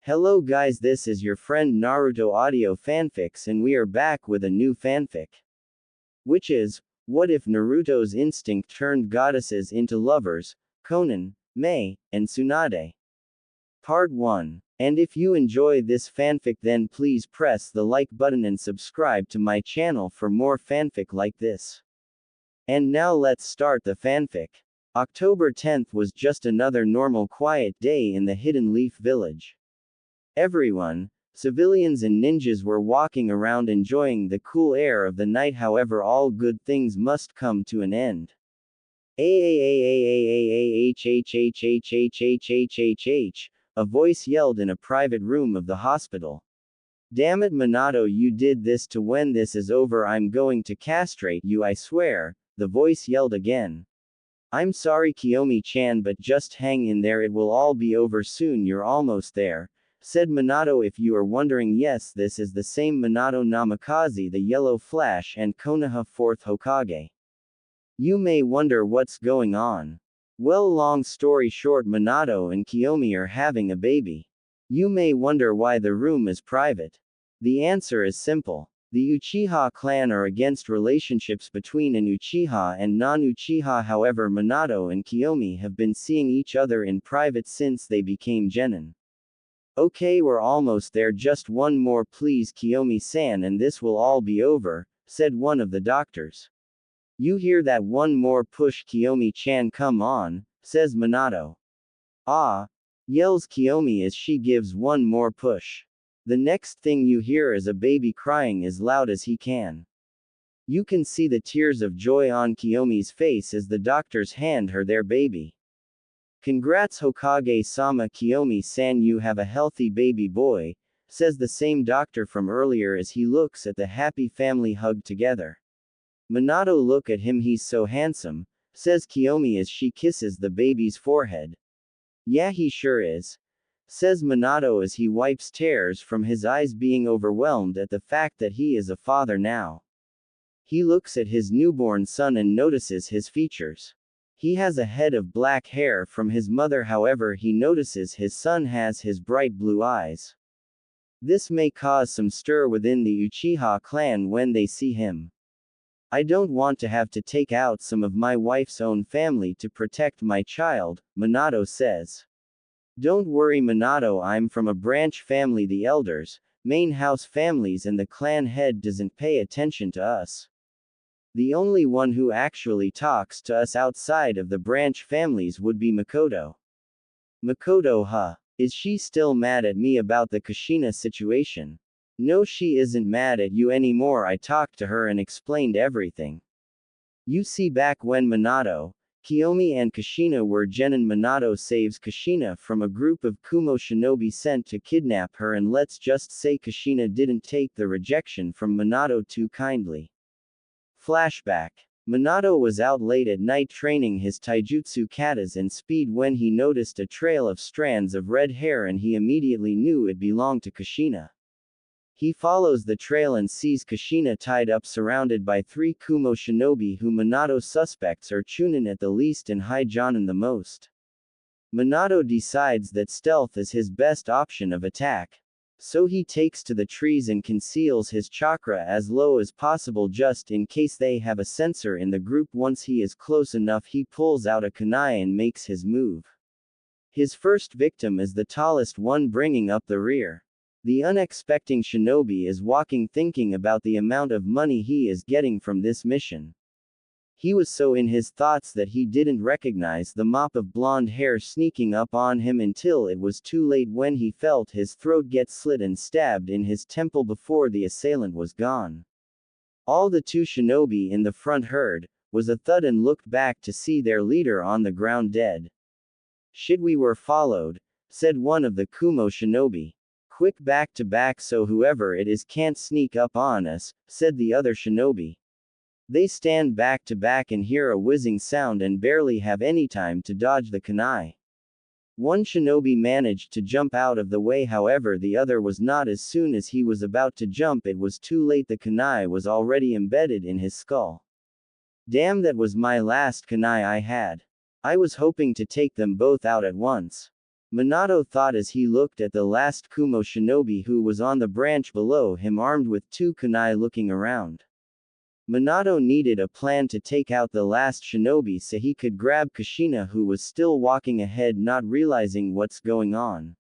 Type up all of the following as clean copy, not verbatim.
Hello guys, this is your friend Naruto Audio Fanfics and we are back with a new fanfic. Which is, what if Naruto's instinct turned goddesses into lovers, Konan, Mei, and Tsunade? Part 1. And if you enjoy this fanfic then please press the like button and subscribe to my channel for more fanfic like this. And now let's start the fanfic. October 10th was just another normal quiet day in the Hidden Leaf Village. Everyone, civilians and ninjas were walking around enjoying the cool air of the night. However, all good things must come to an end. A voice yelled in a private room of the hospital. Damn it, Minato, you did this to when this is over I'm going to castrate you, I swear, the voice yelled again. I'm sorry Kiyomi-chan, but just hang in there, it will all be over soon, you're almost there, said Minato. If you are wondering, yes, this is the same Minato Namikaze, the Yellow Flash and Konoha 4th Hokage. You may wonder what's going on. Well, long story short, Minato and Kiyomi are having a baby. You may wonder why the room is private. The answer is simple. The Uchiha clan are against relationships between an Uchiha and non-Uchiha. However, Minato and Kiyomi have been seeing each other in private since they became genin. Okay, we're almost there, just one more please Kiyomi-san and this will all be over, said one of the doctors. You hear that, one more push Kiyomi-chan, come on, says Minato. Ah, yells Kiyomi as she gives one more push. The next thing you hear is a baby crying as loud as he can. You can see the tears of joy on Kiyomi's face as the doctors hand her their baby. Congrats Hokage-sama, Kiyomi-san, you have a healthy baby boy, says the same doctor from earlier as he looks at the happy family hugged together. Minato, look at him, he's so handsome, says Kiyomi as she kisses the baby's forehead. Yeah, he sure is, says Minato as he wipes tears from his eyes, being overwhelmed at the fact that he is a father now. He looks at his newborn son and notices his features. He has a head of black hair from his mother, however he notices his son has his bright blue eyes. This may cause some stir within the Uchiha clan when they see him. I don't want to have to take out some of my wife's own family to protect my child, Minato says. Don't worry Minato, I'm from a branch family, the elders, main house families, and the clan head doesn't pay attention to us. The only one who actually talks to us outside of the branch families would be Makoto. Makoto, huh? Is she still mad at me about the Kushina situation? No, she isn't mad at you anymore. I talked to her and explained everything. You see, back when Minato, Kiyomi and Kushina were genin, Minato saves Kushina from a group of Kumo shinobi sent to kidnap her, and let's just say Kushina didn't take the rejection from Minato too kindly. Flashback. Minato was out late at night training his taijutsu katas and speed when he noticed a trail of strands of red hair and he immediately knew it belonged to Kushina. He follows the trail and sees Kushina tied up surrounded by 3 Kumo shinobi who Minato suspects are Chunin at the least and Haijonin the most. Minato decides that stealth is his best option of attack. So he takes to the trees and conceals his chakra as low as possible just in case they have a sensor in the group. Once he is close enough, he pulls out a kunai and makes his move. His first victim is the tallest one, bringing up the rear. The unexpected shinobi is walking thinking about the amount of money he is getting from this mission. He was so in his thoughts that he didn't recognize the mop of blonde hair sneaking up on him until it was too late when he felt his throat get slit and stabbed in his temple before the assailant was gone. All the 2 shinobi in the front heard was a thud and looked back to see their leader on the ground dead. Shit, we were followed, said one of the Kumo shinobi. Quick, back to back so whoever it is can't sneak up on us, said the other shinobi. They stand back to back and hear a whizzing sound and barely have any time to dodge the kunai. One shinobi managed to jump out of the way, however the other was not. As soon as he was about to jump, it was too late, the kunai was already embedded in his skull. Damn, that was my last kunai I had. I was hoping to take them both out at once. Minato thought as he looked at the last Kumo shinobi who was on the branch below him armed with two kunai looking around. Minato needed a plan to take out the last shinobi so he could grab Kushina who was still walking ahead not realizing what's going on.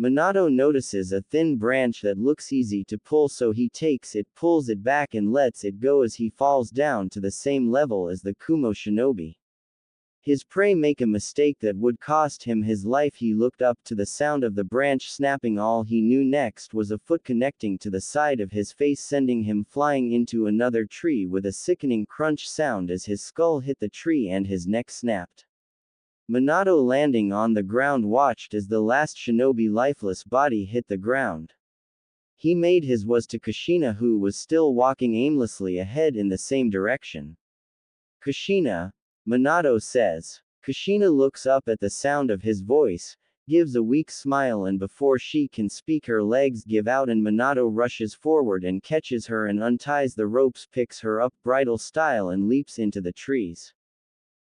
Minato notices a thin branch that looks easy to pull so he takes it, pulls it back and lets it go as he falls down to the same level as the Kumo shinobi. His prey make a mistake that would cost him his life. He looked up to the sound of the branch snapping. All he knew next was a foot connecting to the side of his face sending him flying into another tree with a sickening crunch sound as his skull hit the tree and his neck snapped. Minato landing on the ground watched as the last shinobi lifeless body hit the ground. He made his way to Kushina who was still walking aimlessly ahead in the same direction. Kushina, Minato says. Kushina looks up at the sound of his voice, gives a weak smile and before she can speak her legs give out and Minato rushes forward and catches her and unties the ropes, picks her up bridal style and leaps into the trees.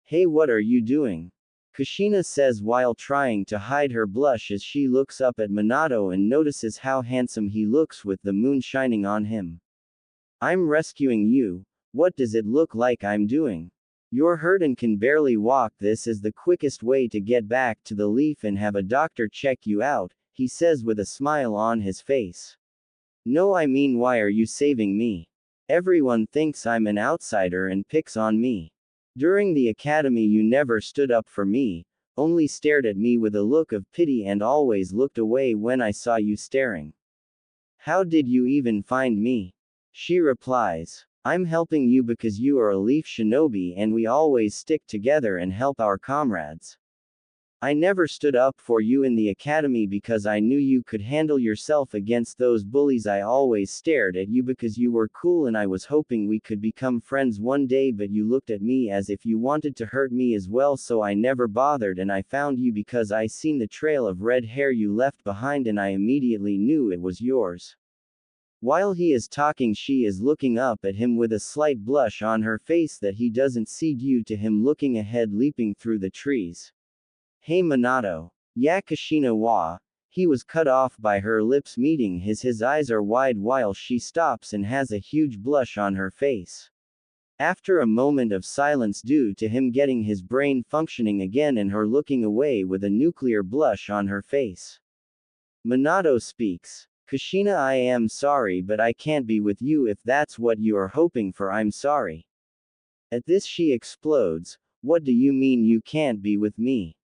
Hey, what are you doing? Kushina says while trying to hide her blush as she looks up at Minato and notices how handsome he looks with the moon shining on him. I'm rescuing you. What does it look like I'm doing? You're hurt and can barely walk. This is the quickest way to get back to the leaf and have a doctor check you out, he says with a smile on his face. No, I mean, why are you saving me? Everyone thinks I'm an outsider and picks on me. During the academy you never stood up for me, only stared at me with a look of pity and always looked away when I saw you staring. How did you even find me? She replies. I'm helping you because you are a leaf shinobi and we always stick together and help our comrades. I never stood up for you in the academy because I knew you could handle yourself against those bullies. I always stared at you because you were cool and I was hoping we could become friends one day, but you looked at me as if you wanted to hurt me as well, so I never bothered and I found you because I seen the trail of red hair you left behind and I immediately knew it was yours. While he is talking she is looking up at him with a slight blush on her face that he doesn't see due to him looking ahead leaping through the trees. Hey Minato. Ya Kushina wa. He was cut off by her lips meeting his eyes are wide while she stops and has a huge blush on her face. After a moment of silence due to him getting his brain functioning again and her looking away with a nuclear blush on her face. Minato speaks. Kushina, I am sorry but I can't be with you if that's what you are hoping for. I'm sorry. At this she explodes. What do you mean you can't be with me?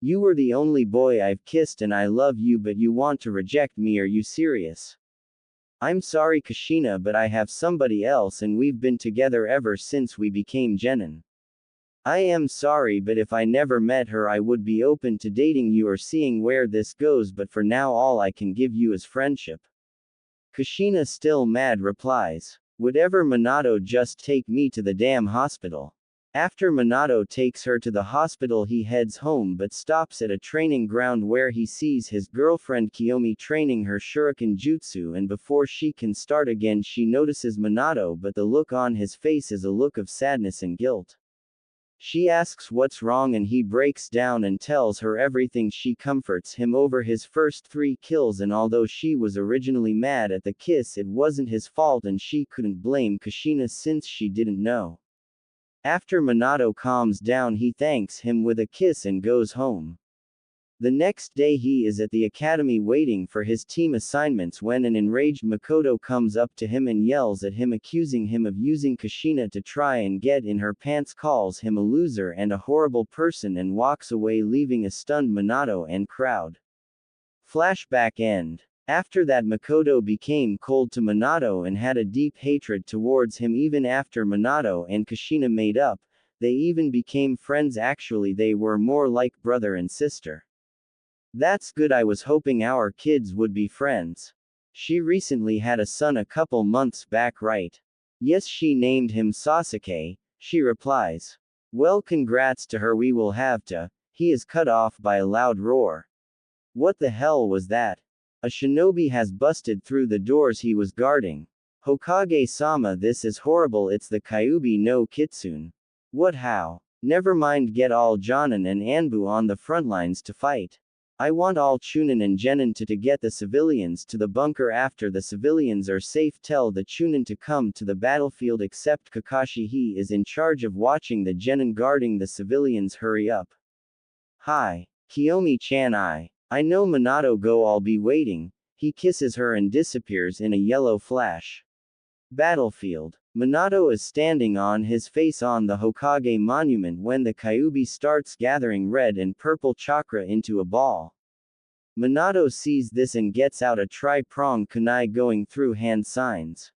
You were the only boy I've kissed and I love you but you want to reject me. Are you serious? I'm sorry Kushina but I have somebody else and we've been together ever since we became genin. I am sorry but if I never met her I would be open to dating you or seeing where this goes, but for now all I can give you is friendship. Kushina still mad replies. Whatever Minato, just take me to the damn hospital. After Minato takes her to the hospital he heads home but stops at a training ground where he sees his girlfriend Kiyomi training her shuriken jutsu, and before she can start again she notices Minato but the look on his face is a look of sadness and guilt. She asks what's wrong and he breaks down and tells her everything. She comforts him over his first 3 kills and although she was originally mad at the kiss it wasn't his fault and she couldn't blame Kushina since she didn't know. After Minato calms down he thanks him with a kiss and goes home. The next day he is at the academy waiting for his team assignments when an enraged Makoto comes up to him and yells at him accusing him of using Kushina to try and get in her pants, calls him a loser and a horrible person and walks away leaving a stunned Minato and crowd. Flashback end. After that Makoto became cold to Minato and had a deep hatred towards him even after Minato and Kushina made up. They even became friends. Actually they were more like brother and sister. That's good. I was hoping our kids would be friends. She recently had a son a couple months back, right? Yes, she named him Sasuke, she replies. Well, congrats to her. We will have to. He is cut off by a loud roar. What the hell was that? A shinobi has busted through the doors he was guarding. Hokage-sama, this is horrible. It's the Kyuubi no Kitsune. What, how? Never mind, get all Jonin and Anbu on the front lines to fight. I want all Chunin and Genin to get the civilians to the bunker after the civilians are safe. Tell the Chunin to come to the battlefield except Kakashi. He is in charge of watching the Genin guarding the civilians. Hurry up. Hi. Kiyomi-chan, I know Minato go. I'll be waiting. He kisses her and disappears in a yellow flash. Battlefield. Minato is standing on his face on the Hokage monument when the Kyuubi starts gathering red and purple chakra into a ball. Minato sees this and gets out a tri-pronged kunai going through hand signs.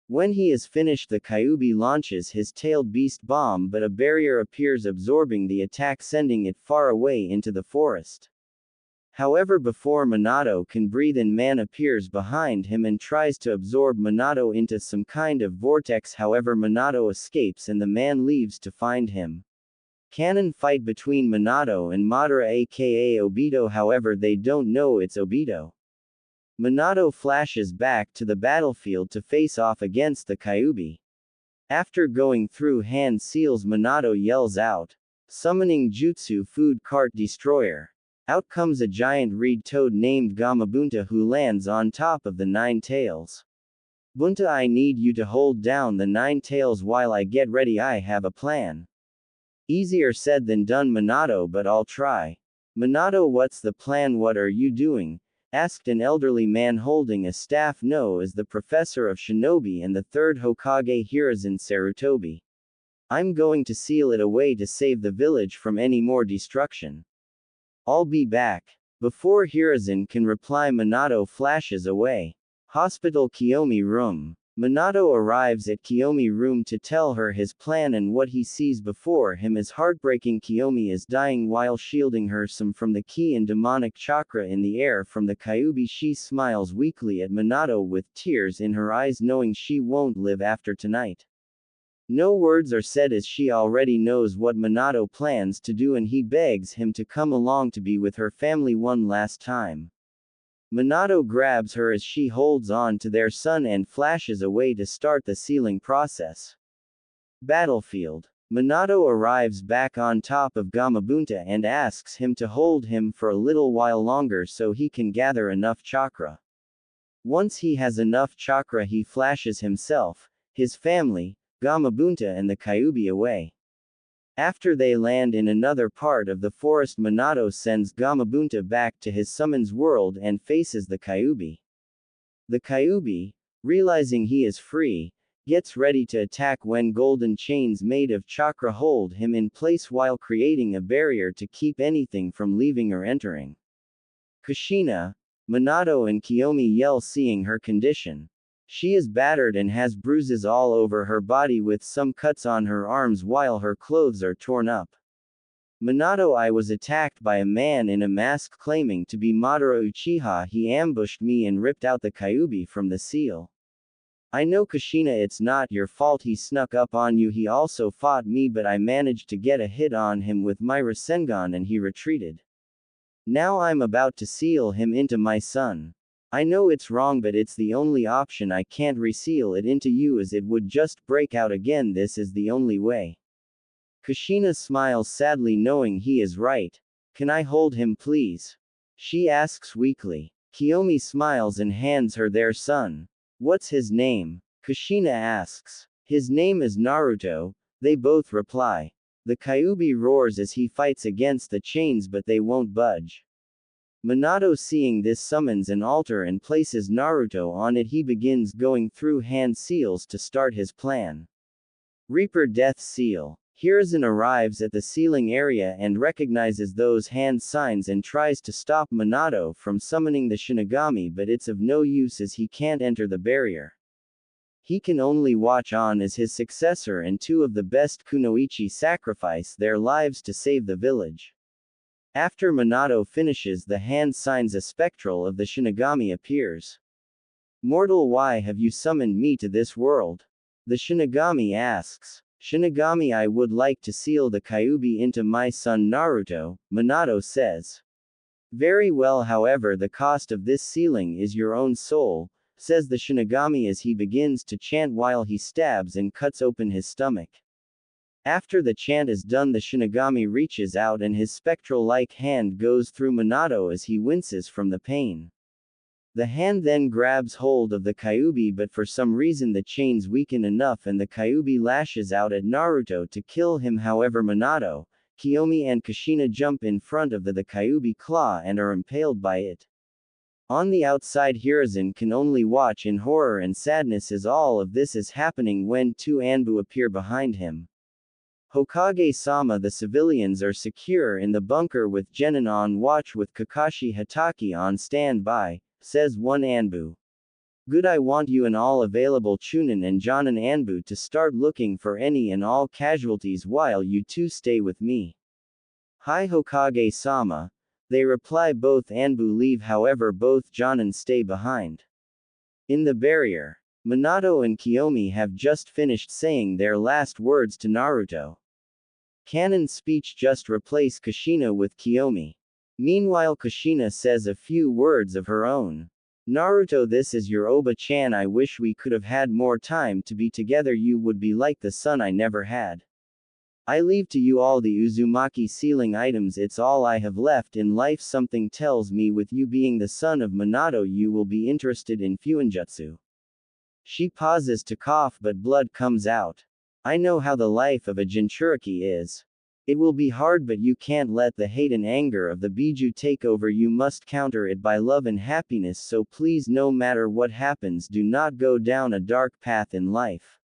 When he is finished, the Kyuubi launches his tailed beast bomb, but a barrier appears absorbing the attack, sending it far away into the forest. However, before Minato can breathe in, man appears behind him and tries to absorb Minato into some kind of vortex. However, Minato escapes and the man leaves to find him. Canon fight between Minato and Madara aka Obito, however they don't know it's Obito. Minato flashes back to the battlefield to face off against the Kyuubi. After going through hand seals, Minato yells out, summoning Jutsu Food Cart Destroyer. Out comes a giant reed toad named Gamabunta who lands on top of the Nine Tails. Bunta, I need you to hold down the Nine Tails while I get ready. I have a plan. Easier said than done, Minato, but I'll try. Minato, what's the plan? What are you doing? Asked an elderly man holding a staff. No, is the professor of shinobi and the third Hokage Hiruzen Sarutobi. I'm going to seal it away to save the village from any more destruction. I'll be back. Before Hiruzen can reply, Minato flashes away. Hospital Kiyomi room. Minato arrives at Kiyomi room to tell her his plan, and what he sees before him is heartbreaking. Kiyomi is dying while shielding her from the ki and demonic chakra in the air from the Kyuubi. She smiles weakly at Minato with tears in her eyes, knowing she won't live after tonight. No words are said as she already knows what Minato plans to do, and he begs him to come along to be with her family one last time. Minato grabs her as she holds on to their son and flashes away to start the sealing process. Battlefield. Minato arrives back on top of Gamabunta and asks him to hold him for a little while longer so he can gather enough chakra. Once he has enough chakra, he flashes himself, his family, Gamabunta and the Kyuubi away. After they land in another part of the forest, Minato sends Gamabunta back to his summons world and faces the Kyuubi. The Kyuubi, realizing he is free, gets ready to attack when golden chains made of chakra hold him in place while creating a barrier to keep anything from leaving or entering. Kushina, Minato and Kiyomi yell seeing her condition. She is battered and has bruises all over her body with some cuts on her arms while her clothes are torn up. Minato, I was attacked by a man in a mask claiming to be Madara Uchiha. He ambushed me and ripped out the Kyuubi from the seal. I know Kushina, it's not your fault. He snuck up on you. He also fought me, but I managed to get a hit on him with my Rasengan and he retreated. Now I'm about to seal him into my son. I know it's wrong, but it's the only option. I can't reseal it into you as it would just break out again. This is the only way. Kushina smiles sadly knowing he is right. Can I hold him please? She asks weakly. Kiyomi smiles and hands her their son. What's his name? Kushina asks. His name is Naruto, they both reply. The Kyuubi roars as he fights against the chains, but they won't budge. Minato seeing this summons an altar and places Naruto on it. He begins going through hand seals to start his plan. Reaper Death Seal. Hiruzen arrives at the sealing area and recognizes those hand signs and tries to stop Minato from summoning the Shinigami, but it's of no use as he can't enter the barrier. He can only watch on as his successor and two of the best kunoichi sacrifice their lives to save the village. After Minato finishes the hand signs, a spectral of the Shinigami appears. Mortal, why have you summoned me to this world? The Shinigami asks. Shinigami, I would like to seal the Kyuubi into my son Naruto, Minato says. Very well, however the cost of this sealing is your own soul, says the Shinigami as he begins to chant while he stabs and cuts open his stomach. After the chant is done, the Shinigami reaches out and his spectral-like hand goes through Minato as he winces from the pain. The hand then grabs hold of the Kyuubi, but for some reason the chains weaken enough and the Kyuubi lashes out at Naruto to kill him. However, Minato, Kiyomi and Kushina jump in front of the Kyuubi claw and are impaled by it. On the outside, Hiruzen can only watch in horror and sadness as all of this is happening when two Anbu appear behind him. Hokage-sama, the civilians are secure in the bunker with Genin on watch with Kakashi Hatake on standby, says one Anbu. Good, I want you and all available Chunin and Jonin Anbu to start looking for any and all casualties while you two stay with me. Hi Hokage-sama, they reply. Both Anbu leave, however both Jonin stay behind. In the barrier, Minato and Kiyomi have just finished saying their last words to Naruto. Kanon's speech just replace Kushina with Kiyomi. Meanwhile, Kushina says a few words of her own. Naruto, this is your Oba-chan. I wish we could have had more time to be together. You would be like the son I never had. I leave to you all the Uzumaki sealing items. It's all I have left in life. Something tells me with you being the son of Minato you will be interested in Fuinjutsu. She pauses to cough, but blood comes out. I know how the life of a Jinchuriki is. It will be hard, but you can't let the hate and anger of the Biju take over. You must counter it by love and happiness. So please, no matter what happens, do not go down a dark path in life.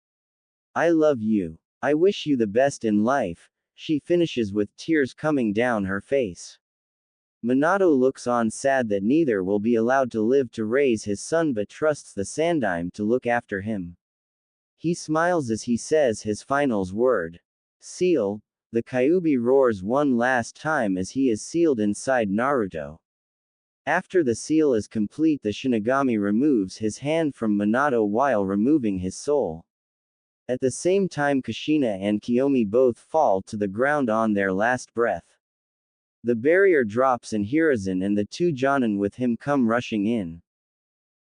I love you. I wish you the best in life, she finishes with tears coming down her face. Minato looks on, sad that neither will be allowed to live to raise his son, but trusts the Sandaime to look after him. He smiles as he says his finals word. Seal. The Kyuubi roars one last time as he is sealed inside Naruto. After the seal is complete, the Shinigami removes his hand from Minato while removing his soul. At the same time, Kushina and Kiyomi both fall to the ground on their last breath. The barrier drops and Hiruzen and the two Jonin with him come rushing in.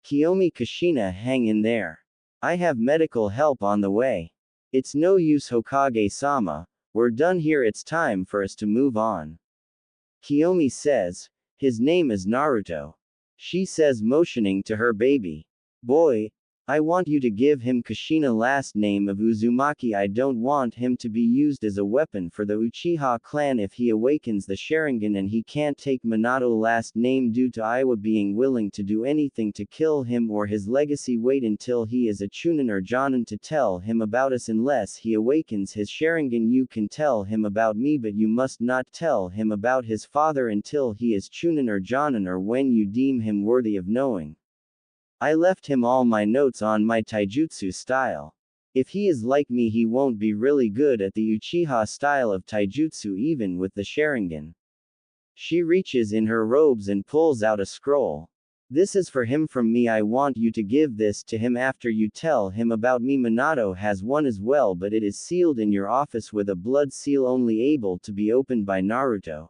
Kiyomi, Kushina, hang in there. I have medical help on the way. It's no use, Hokage-sama. We're done here. It's time for us to move on. Kiyomi says, his name is Naruto. She says, motioning to her baby boy, I want you to give him Kushina last name of Uzumaki. I don't want him to be used as a weapon for the Uchiha clan if he awakens the Sharingan, and he can't take Minato last name due to Iwa being willing to do anything to kill him or his legacy. Wait until he is a Chunin or Jonin to tell him about us. Unless he awakens his Sharingan, you can tell him about me, but you must not tell him about his father until he is Chunin or Jonin, or when you deem him worthy of knowing. I left him all my notes on my taijutsu style. If he is like me, he won't be really good at the Uchiha style of taijutsu even with the Sharingan. She reaches in her robes and pulls out a scroll. This is for him from me. I want you to give this to him after you tell him about me. Minato has one as well, but it is sealed in your office with a blood seal only able to be opened by Naruto.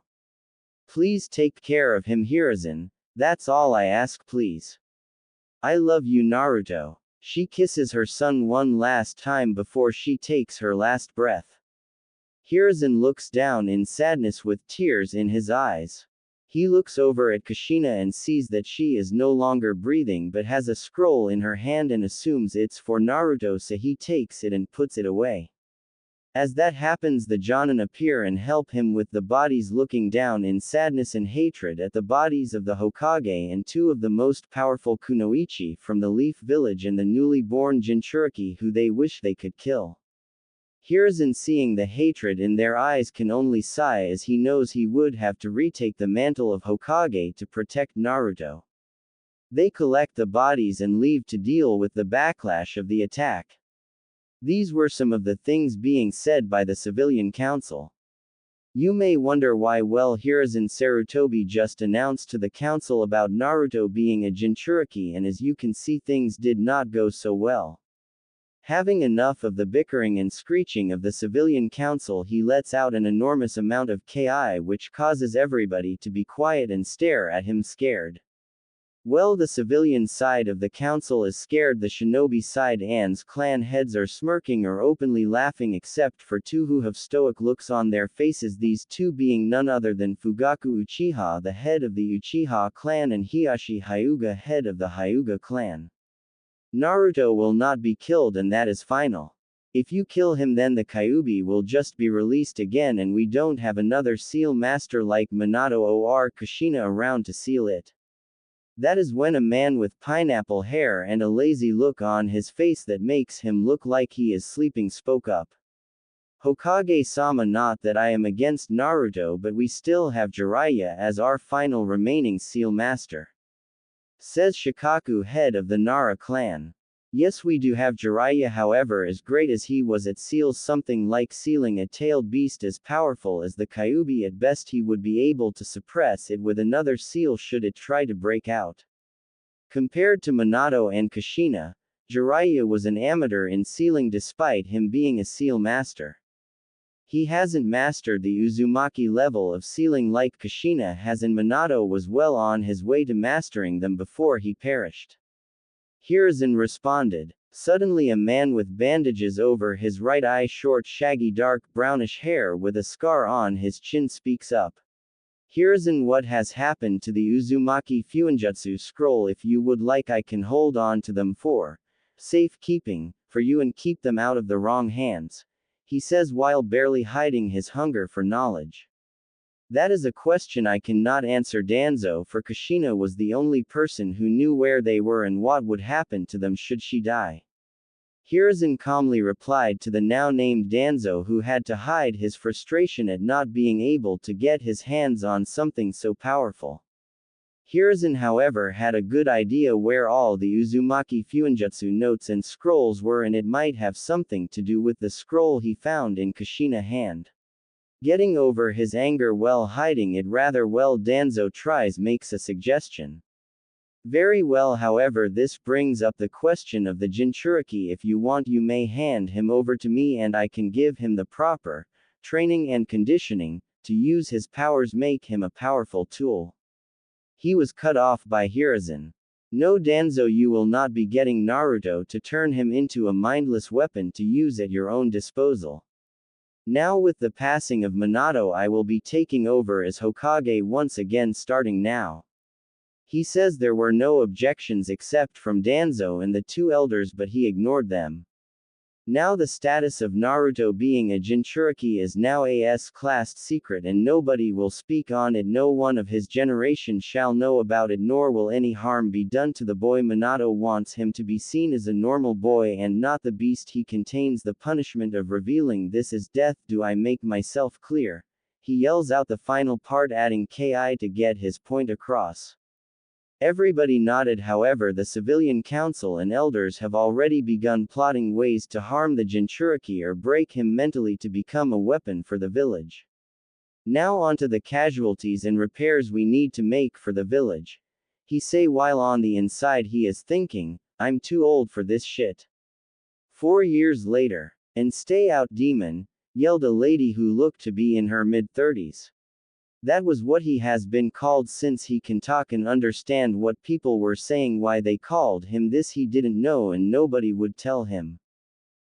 Please take care of him, Hiruzen. That's all I ask, please. I love you, Naruto. She kisses her son one last time before she takes her last breath. Hiruzen looks down in sadness with tears in his eyes. He looks over at Kushina and sees that she is no longer breathing but has a scroll in her hand and assumes it's for Naruto, so he takes it and puts it away. As that happens, the Jonin appear and help him with the bodies, looking down in sadness and hatred at the bodies of the Hokage and two of the most powerful kunoichi from the Leaf Village and the newly born Jinchuriki who they wish they could kill. Hiruzen, seeing the hatred in their eyes, can only sigh as he knows he would have to retake the mantle of Hokage to protect Naruto. They collect the bodies and leave to deal with the backlash of the attack. These were some of the things being said by the civilian council. You may wonder why. Well, Hiruzen Sarutobi just announced to the council about Naruto being a Jinchuriki, and as you can see, things did not go so well. Having enough of the bickering and screeching of the civilian council, he lets out an enormous amount of ki, which causes everybody to be quiet and stare at him scared. Well, the civilian side of the council is scared, the shinobi side and's clan heads are smirking or openly laughing except for two who have stoic looks on their faces, these two being none other than Fugaku Uchiha, the head of the Uchiha clan, and Hiyashi Hyuga, head of the Hyuga clan. Naruto will not be killed, and that is final. If you kill him, then the Kyuubi will just be released again and we don't have another seal master like Minato or Kushina around to seal it. That is when a man with pineapple hair and a lazy look on his face that makes him look like he is sleeping spoke up. Hokage-sama, not that I am against Naruto, but we still have Jiraiya as our final remaining seal master. Says Shikaku, head of the Nara clan. Yes, we do have Jiraiya, however, as great as he was at seals, something like sealing a tailed beast as powerful as the Kyuubi, at best he would be able to suppress it with another seal should it try to break out. Compared to Minato and Kushina, Jiraiya was an amateur in sealing despite him being a seal master. He hasn't mastered the Uzumaki level of sealing like Kushina has, and Minato was well on his way to mastering them before he perished. Hiruzen responded. Suddenly a man with bandages over his right eye, short shaggy dark brownish hair with a scar on his chin, speaks up. Hiruzen, what has happened to the Uzumaki Fuinjutsu scroll? If you would like, I can hold on to them for safekeeping, for you, and keep them out of the wrong hands, he says while barely hiding his hunger for knowledge. That is a question I cannot answer, Danzo, for Kushina was the only person who knew where they were and what would happen to them should she die. Hiruzen calmly replied to the now named Danzo, who had to hide his frustration at not being able to get his hands on something so powerful. Hiruzen, however, had a good idea where all the Uzumaki Fuinjutsu notes and scrolls were, and it might have something to do with the scroll he found in Kushina's hand. Getting over his anger while hiding it rather well, Danzo tries makes a suggestion. Very well, however, this brings up the question of the Jinchuriki. If you want, you may hand him over to me and I can give him the proper training and conditioning to use his powers, make him a powerful tool. He was cut off by Hiruzen. No, Danzo, you will not be getting Naruto to turn him into a mindless weapon to use at your own disposal. Now, with the passing of Minato, I will be taking over as Hokage once again, starting now. He says there were no objections except from Danzo and the two elders, but he ignored them. Now the status of Naruto being a Jinchuriki is now a S-classed secret and nobody will speak on it. No one of his generation shall know about it, nor will any harm be done to the boy. Minato wants him to be seen as a normal boy and not the beast he contains. The punishment of revealing this is death. Do I make myself clear? He yells out the final part, adding ki to get his point across. Everybody nodded. However, the civilian council and elders have already begun plotting ways to harm the Jinchuriki or break him mentally to become a weapon for the village. Now onto the casualties and repairs we need to make for the village. He say while on the inside he is thinking, I'm too old for this shit. 4 years later. And stay out, demon, yelled a lady who looked to be in her mid-30s. That was what he has been called since he can talk and understand what people were saying. Why they called him this he didn't know, and nobody would tell him.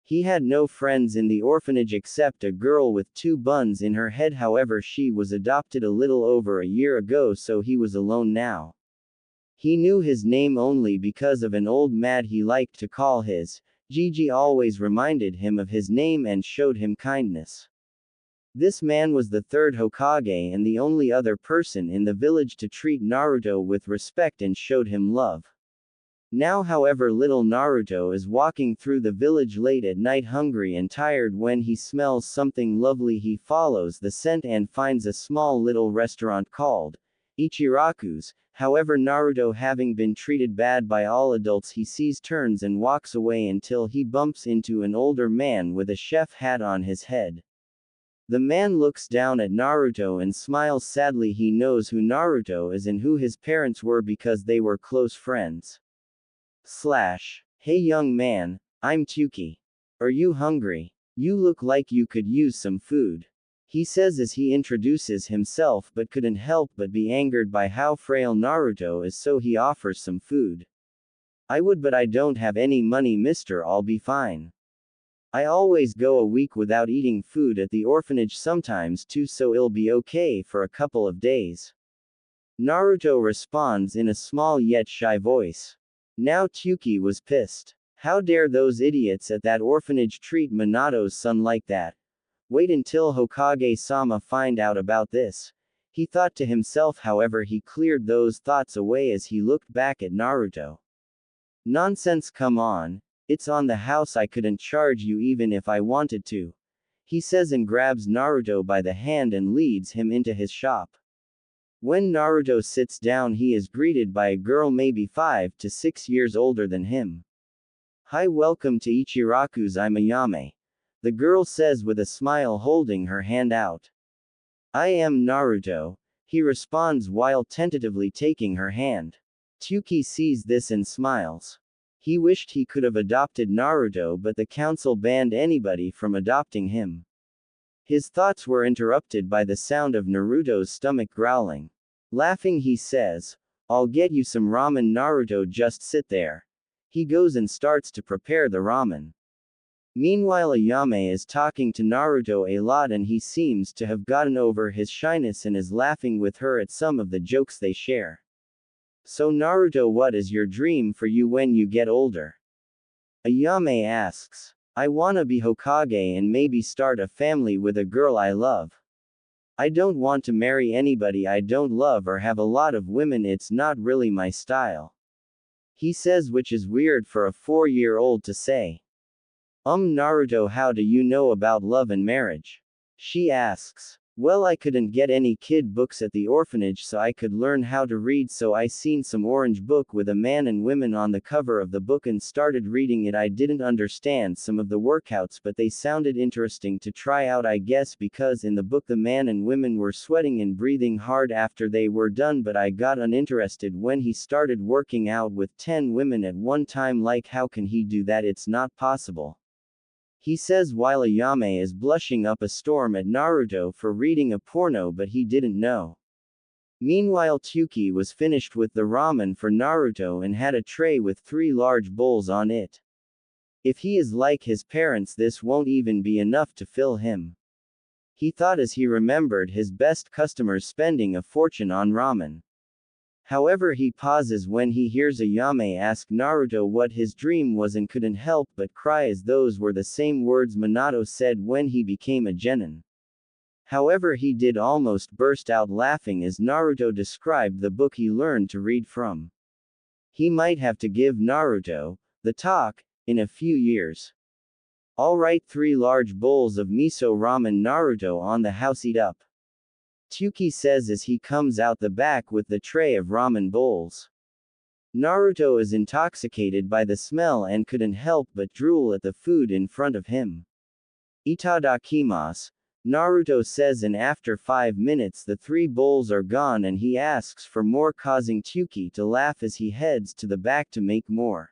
He had no friends in the orphanage except a girl with 2 buns in her head. However, she was adopted a little over a year ago, so he was alone now. He knew his name only because of an old man he liked to call his. Gigi always reminded him of his name and showed him kindness. This man was the 3rd Hokage and the only other person in the village to treat Naruto with respect and showed him love. Now, however, little Naruto is walking through the village late at night, hungry and tired. When he smells something lovely, he follows the scent and finds a small little restaurant called Ichiraku's. However, Naruto, having been treated bad by all adults, he sees, turns and walks away until he bumps into an older man with a chef hat on his head. The man looks down at Naruto and smiles sadly. He knows who Naruto is and who his parents were because they were close friends. Hey young man, I'm Chuki. Are you hungry? You look like you could use some food. He says as he introduces himself but couldn't help but be angered by how frail Naruto is, so he offers some food. I would, but I don't have any money, mister. I'll be fine. I always go a week without eating food at the orphanage, sometimes too, so it'll be okay for a couple of days. Naruto responds in a small yet shy voice. Now Tsuki was pissed. How dare those idiots at that orphanage treat Minato's son like that? Wait until Hokage-sama find out about this. He thought to himself. However, he cleared those thoughts away as he looked back at Naruto. Nonsense, come on. It's on the house. I couldn't charge you even if I wanted to. He says and grabs Naruto by the hand and leads him into his shop. When Naruto sits down, he is greeted by a girl maybe 5 to 6 years older than him. Hi, welcome to Ichiraku's Ayame. The girl says with a smile, holding her hand out. I am Naruto, he responds while tentatively taking her hand. Tsuki sees this and smiles. He wished he could have adopted Naruto, but the council banned anybody from adopting him. His thoughts were interrupted by the sound of Naruto's stomach growling. Laughing, he says, I'll get you some ramen. Naruto, just sit there. He goes and starts to prepare the ramen. Meanwhile, Ayame is talking to Naruto a lot and he seems to have gotten over his shyness and is laughing with her at some of the jokes they share. So Naruto, what is your dream for you when you get older? Ayame asks. I wanna be Hokage and maybe start a family with a girl I love. I don't want to marry anybody I don't love or have a lot of women. It's not really my style. He says, which is weird for a 4-year-old to say. Naruto, how do you know about love and marriage? She asks. Well, I couldn't get any kid books at the orphanage, so I could learn how to read, so I seen some orange book with a man and women on the cover of the book and started reading it. I didn't understand some of the workouts, but they sounded interesting to try out, I guess, because in the book the man and women were sweating and breathing hard after they were done, but I got uninterested when he started working out with 10 women at one time. Like, how can he do that? It's not possible. He says while Ayame is blushing up a storm at Naruto for reading a porno, but he didn't know. Meanwhile, Tsuki was finished with the ramen for Naruto and had a tray with 3 large bowls on it. If he is like his parents, this won't even be enough to fill him. He thought as he remembered his best customers spending a fortune on ramen. However, he pauses when he hears Ayame ask Naruto what his dream was and couldn't help but cry, as those were the same words Minato said when he became a genin. However, he did almost burst out laughing as Naruto described the book he learned to read from. He might have to give Naruto the talk in a few years. Alright, 3 large bowls of miso ramen. Naruto on the house, eat up. Tsuki says as he comes out the back with the tray of ramen bowls. Naruto is intoxicated by the smell and couldn't help but drool at the food in front of him. Itadakimasu, Naruto says, and after 5 minutes the 3 bowls are gone and he asks for more, causing Tsuki to laugh as he heads to the back to make more.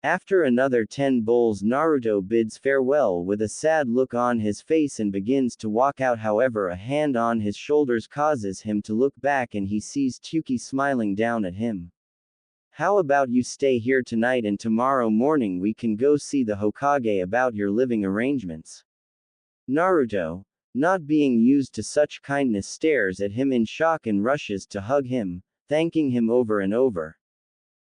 After another 10 bowls, Naruto bids farewell with a sad look on his face and begins to walk out. However, a hand on his shoulders causes him to look back and he sees Tsuki smiling down at him. How about you stay here tonight and tomorrow morning we can go see the Hokage about your living arrangements? Naruto, not being used to such kindness, stares at him in shock and rushes to hug him, thanking him over and over.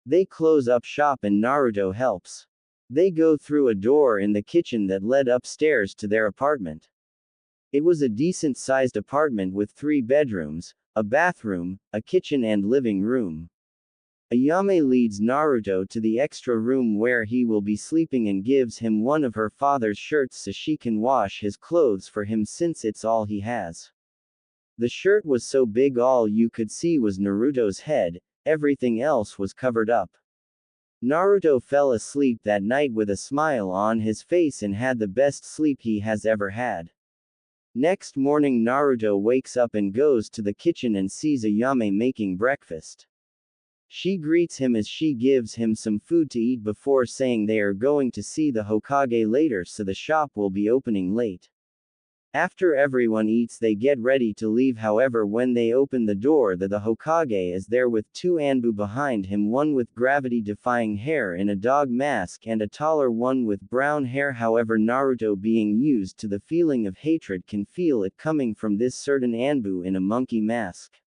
They close up shop and Naruto helps. They go through a door in the kitchen that led upstairs to their apartment. It was a decent-sized apartment with 3 bedrooms, a bathroom, a kitchen and living room. Ayame leads Naruto to the extra room where he will be sleeping and gives him one of her father's shirts so she can wash his clothes for him since it's all he has. The shirt was so big all you could see was Naruto's head. Everything else was covered up. Naruto fell asleep that night with a smile on his face and had the best sleep he has ever had. Next morning, Naruto wakes up and goes to the kitchen and sees Ayame making breakfast. She greets him as she gives him some food to eat before saying they are going to see the Hokage later, so the shop will be opening late. After everyone eats they get ready to leave, however when they open the door the Hokage is there with two Anbu behind him, one with gravity-defying hair in a dog mask and a taller one with brown hair. However Naruto, being used to the feeling of hatred, can feel it coming from this certain Anbu in a monkey mask.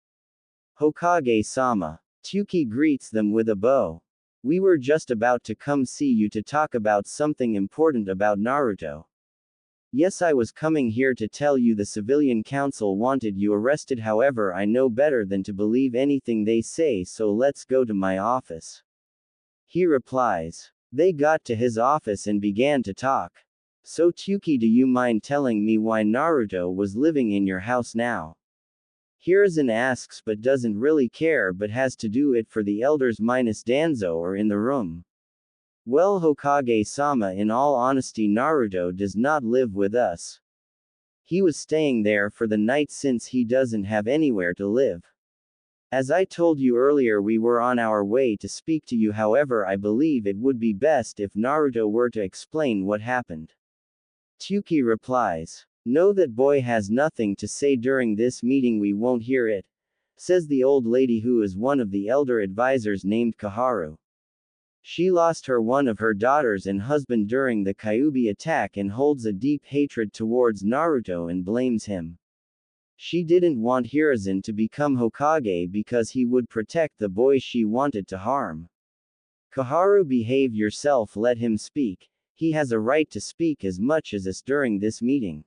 Hokage-sama. Tsuki greets them with a bow. We were just about to come see you to talk about something important about Naruto. Yes, I was coming here to tell you the civilian council wanted you arrested, however I know better than to believe anything they say, so let's go to my office. He replies. They got to his office and began to talk. So Tsuki, do you mind telling me why Naruto was living in your house now? Hiruzen asks but doesn't really care, but has to do it for the elders minus Danzo are in the room. Well, Hokage-sama, in all honesty Naruto does not live with us. He was staying there for the night since he doesn't have anywhere to live. As I told you earlier, we were on our way to speak to you, however I believe it would be best if Naruto were to explain what happened. Tsuki replies. No, that boy has nothing to say during this meeting, we won't hear it, says the old lady who is one of the elder advisors named Kaharu. She lost one of her daughters and husband during the Kyuubi attack and holds a deep hatred towards Naruto and blames him. She didn't want Hiruzen to become Hokage because he would protect the boy she wanted to harm. Kaharu, behave yourself, let him speak. He has a right to speak as much as us during this meeting.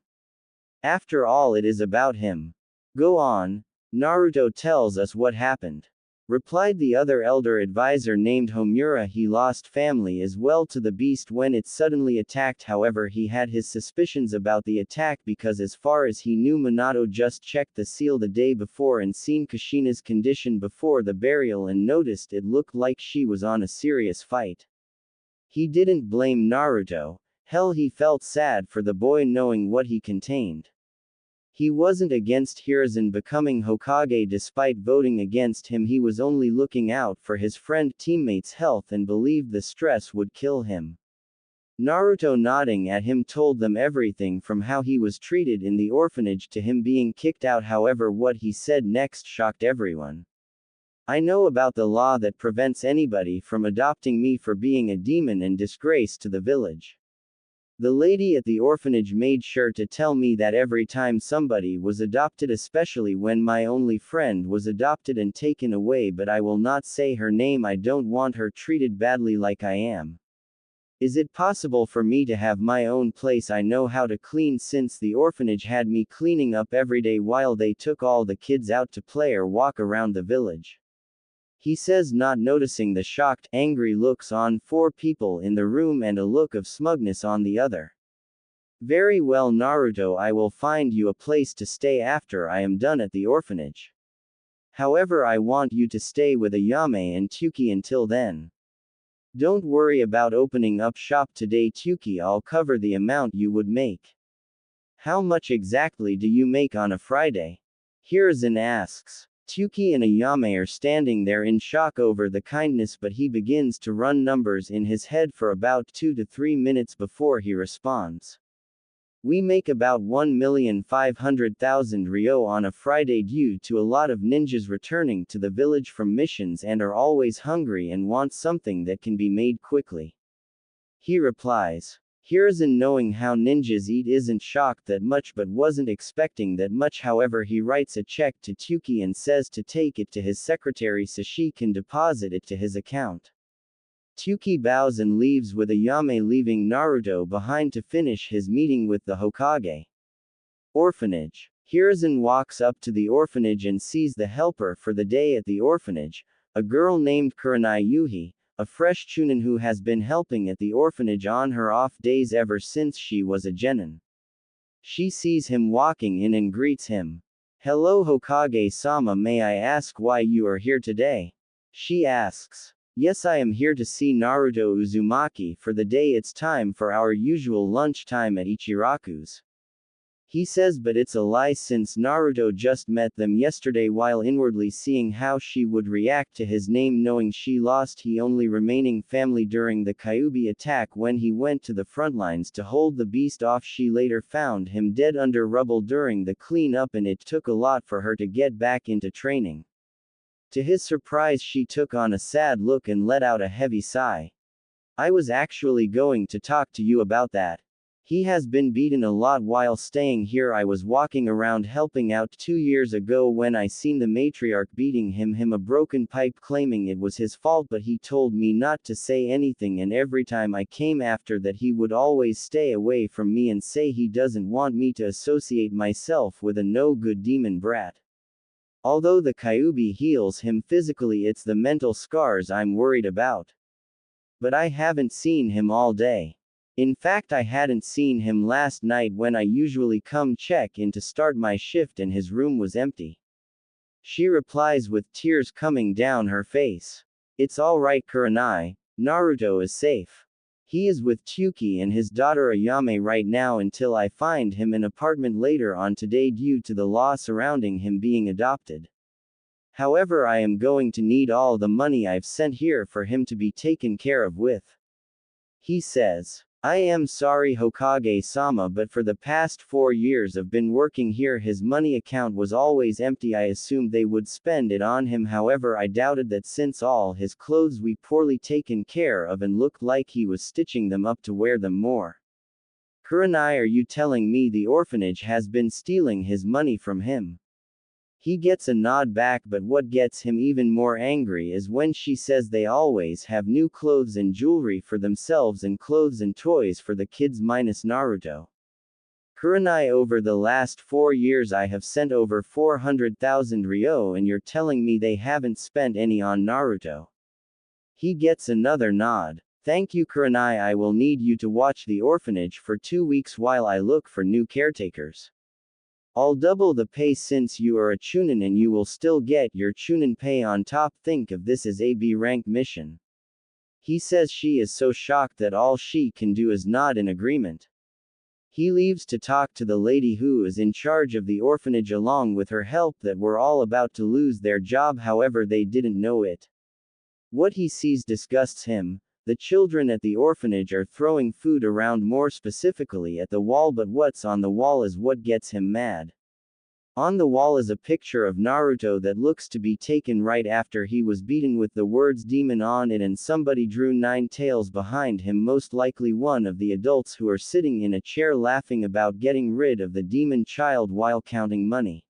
After all, it is about him. Go on. Naruto tells us what happened. Replied the other elder advisor named Homura. He lost family as well to the beast when it suddenly attacked, however he had his suspicions about the attack because as far as he knew Minato just checked the seal the day before and seen Kushina's condition before the burial and noticed it looked like she was on a serious fight. He didn't blame Naruto. Hell, he felt sad for the boy knowing what he contained. He wasn't against Hiruzen becoming Hokage despite voting against him, he was only looking out for his friend teammate's health and believed the stress would kill him. Naruto, nodding at him, told them everything from how he was treated in the orphanage to him being kicked out, however what he said next shocked everyone. I know about the law that prevents anybody from adopting me for being a demon and disgrace to the village. The lady at the orphanage made sure to tell me that every time somebody was adopted, especially when my only friend was adopted and taken away, but I will not say her name, I don't want her treated badly like I am. Is it possible for me to have my own place? I know how to clean since the orphanage had me cleaning up every day while they took all the kids out to play or walk around the village. He says, not noticing the shocked, angry looks on 4 people in the room and a look of smugness on the other. Very well, Naruto, I will find you a place to stay after I am done at the orphanage. However, I want you to stay with Ayame and Tsuki until then. Don't worry about opening up shop today, Tsuki, I'll cover the amount you would make. How much exactly do you make on a Friday? Hiruzen asks. Tsuki and Ayame are standing there in shock over the kindness, but he begins to run numbers in his head for about 2 to 3 minutes before he responds. We make about 1,500,000 ryo on a Friday due to a lot of ninjas returning to the village from missions and are always hungry and want something that can be made quickly. He replies. Hiruzen, knowing how ninjas eat, isn't shocked that much but wasn't expecting that much, however he writes a check to Tsuki and says to take it to his secretary so she can deposit it to his account. Tsuki bows and leaves with Ayame, leaving Naruto behind to finish his meeting with the Hokage. Orphanage. Hiruzen walks up to the orphanage and sees the helper for the day at the orphanage, a girl named Kurenai Yuhi, a fresh chunin who has been helping at the orphanage on her off days ever since she was a genin. She sees him walking in and greets him. Hello Hokage-sama, may I ask why you are here today? She asks. Yes, I am here to see Naruto Uzumaki for the day. It's time for our usual lunch time at Ichiraku's. He says but it's a lie since Naruto just met them yesterday while inwardly seeing how she would react to his name knowing she lost his only remaining family during the Kyuubi attack when he went to the front lines to hold the beast off. She later found him dead under rubble during the cleanup and it took a lot for her to get back into training. To his surprise she took on a sad look and let out a heavy sigh. I was actually going to talk to you about that. He has been beaten a lot while staying here. I was walking around helping out 2 years ago when I seen the matriarch beating him a broken pipe claiming it was his fault but he told me not to say anything and every time I came after that he would always stay away from me and say he doesn't want me to associate myself with a no-good demon brat. Although the Kyuubi heals him physically it's the mental scars I'm worried about. But I haven't seen him all day. In fact I hadn't seen him last night when I usually come check in to start my shift and his room was empty. She replies with tears coming down her face. It's alright Kurenai, Naruto is safe. He is with Tsuki and his daughter Ayame right now until I find him an apartment later on today due to the law surrounding him being adopted. However I am going to need all the money I've sent here for him to be taken care of with. He says. I am sorry Hokage-sama but for the past 4 years of been working here his money account was always empty. I assumed they would spend it on him, however I doubted that since all his clothes we poorly taken care of and looked like he was stitching them up to wear them more. Kurenai, are you telling me the orphanage has been stealing his money from him? He gets a nod back but what gets him even more angry is when she says they always have new clothes and jewelry for themselves and clothes and toys for the kids minus Naruto. Kurenai, over the last 4 years I have sent over 400,000 ryo and you're telling me they haven't spent any on Naruto. He gets another nod. Thank you Kurenai, I will need you to watch the orphanage for 2 weeks while I look for new caretakers. I'll double the pay since you are a Chunin and you will still get your Chunin pay on top. Think of this as a B rank mission. He says she is so shocked that all she can do is nod in agreement. He leaves to talk to the lady who is in charge of the orphanage along with her help that were all about to lose their job, however they didn't know it. What he sees disgusts him. The children at the orphanage are throwing food around, more specifically at the wall, but what's on the wall is what gets him mad. On the wall is a picture of Naruto that looks to be taken right after he was beaten with the words demon on it and somebody drew 9 tails behind him, most likely one of the adults who are sitting in a chair laughing about getting rid of the demon child while counting money.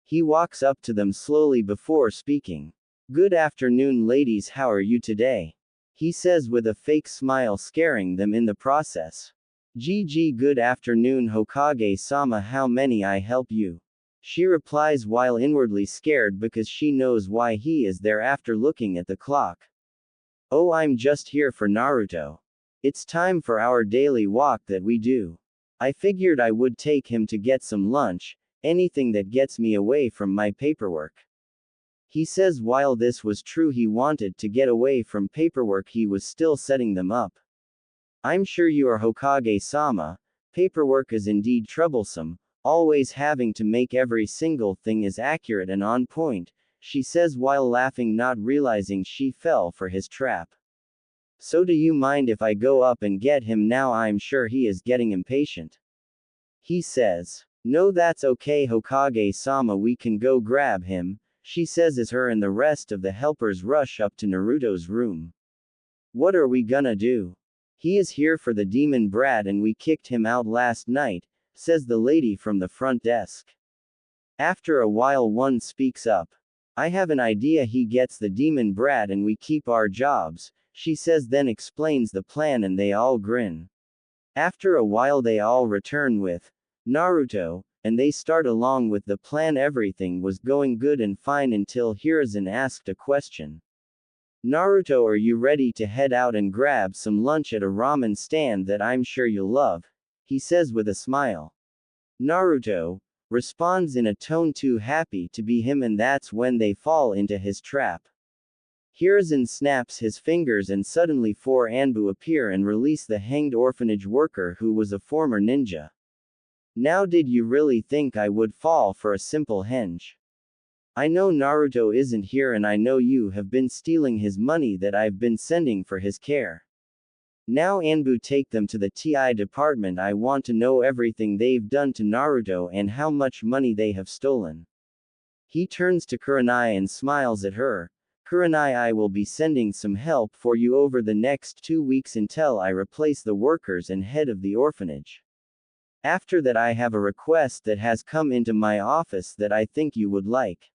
He walks up to them slowly before speaking. Good afternoon ladies, how are you today? He says with a fake smile, scaring them in the process. GG, good afternoon Hokage-sama, how may I help you? She replies while inwardly scared because she knows why he is there after looking at the clock. Oh, I'm just here for Naruto. It's time for our daily walk that we do. I figured I would take him to get some lunch, anything that gets me away from my paperwork. He says while this was true he wanted to get away from paperwork, he was still setting them up. I'm sure you are Hokage-sama, paperwork is indeed troublesome, always having to make every single thing is accurate and on point, she says while laughing, not realizing she fell for his trap. So do you mind if I go up and get him now? I'm sure he is getting impatient. He says. No, that's okay Hokage-sama, we can go grab him. She says as her and the rest of the helpers rush up to Naruto's room. What are we gonna do? He is here for the demon brat and we kicked him out last night, says the lady from the front desk. After a while one speaks up. I have an idea, he gets the demon brat and we keep our jobs, she says, then explains the plan and they all grin. After a while they all return with Naruto, and they start along with the plan. Everything was going good and fine until Hiruzen asked a question. Naruto, are you ready to head out and grab some lunch at a ramen stand that I'm sure you'll love? He says with a smile. Naruto responds in a tone too happy to be him, and that's when they fall into his trap. Hiruzen snaps his fingers and suddenly 4 Anbu appear and release the hanged orphanage worker who was a former ninja. Now did you really think I would fall for a simple henge? I know Naruto isn't here and I know you have been stealing his money that I've been sending for his care. Now Anbu take them to the TI department. I want to know everything they've done to Naruto and how much money they have stolen. He turns to Kurenai and smiles at her. Kurenai, I will be sending some help for you over the next 2 weeks until I replace the workers and head of the orphanage. After that I have a request that has come into my office that I think you would like.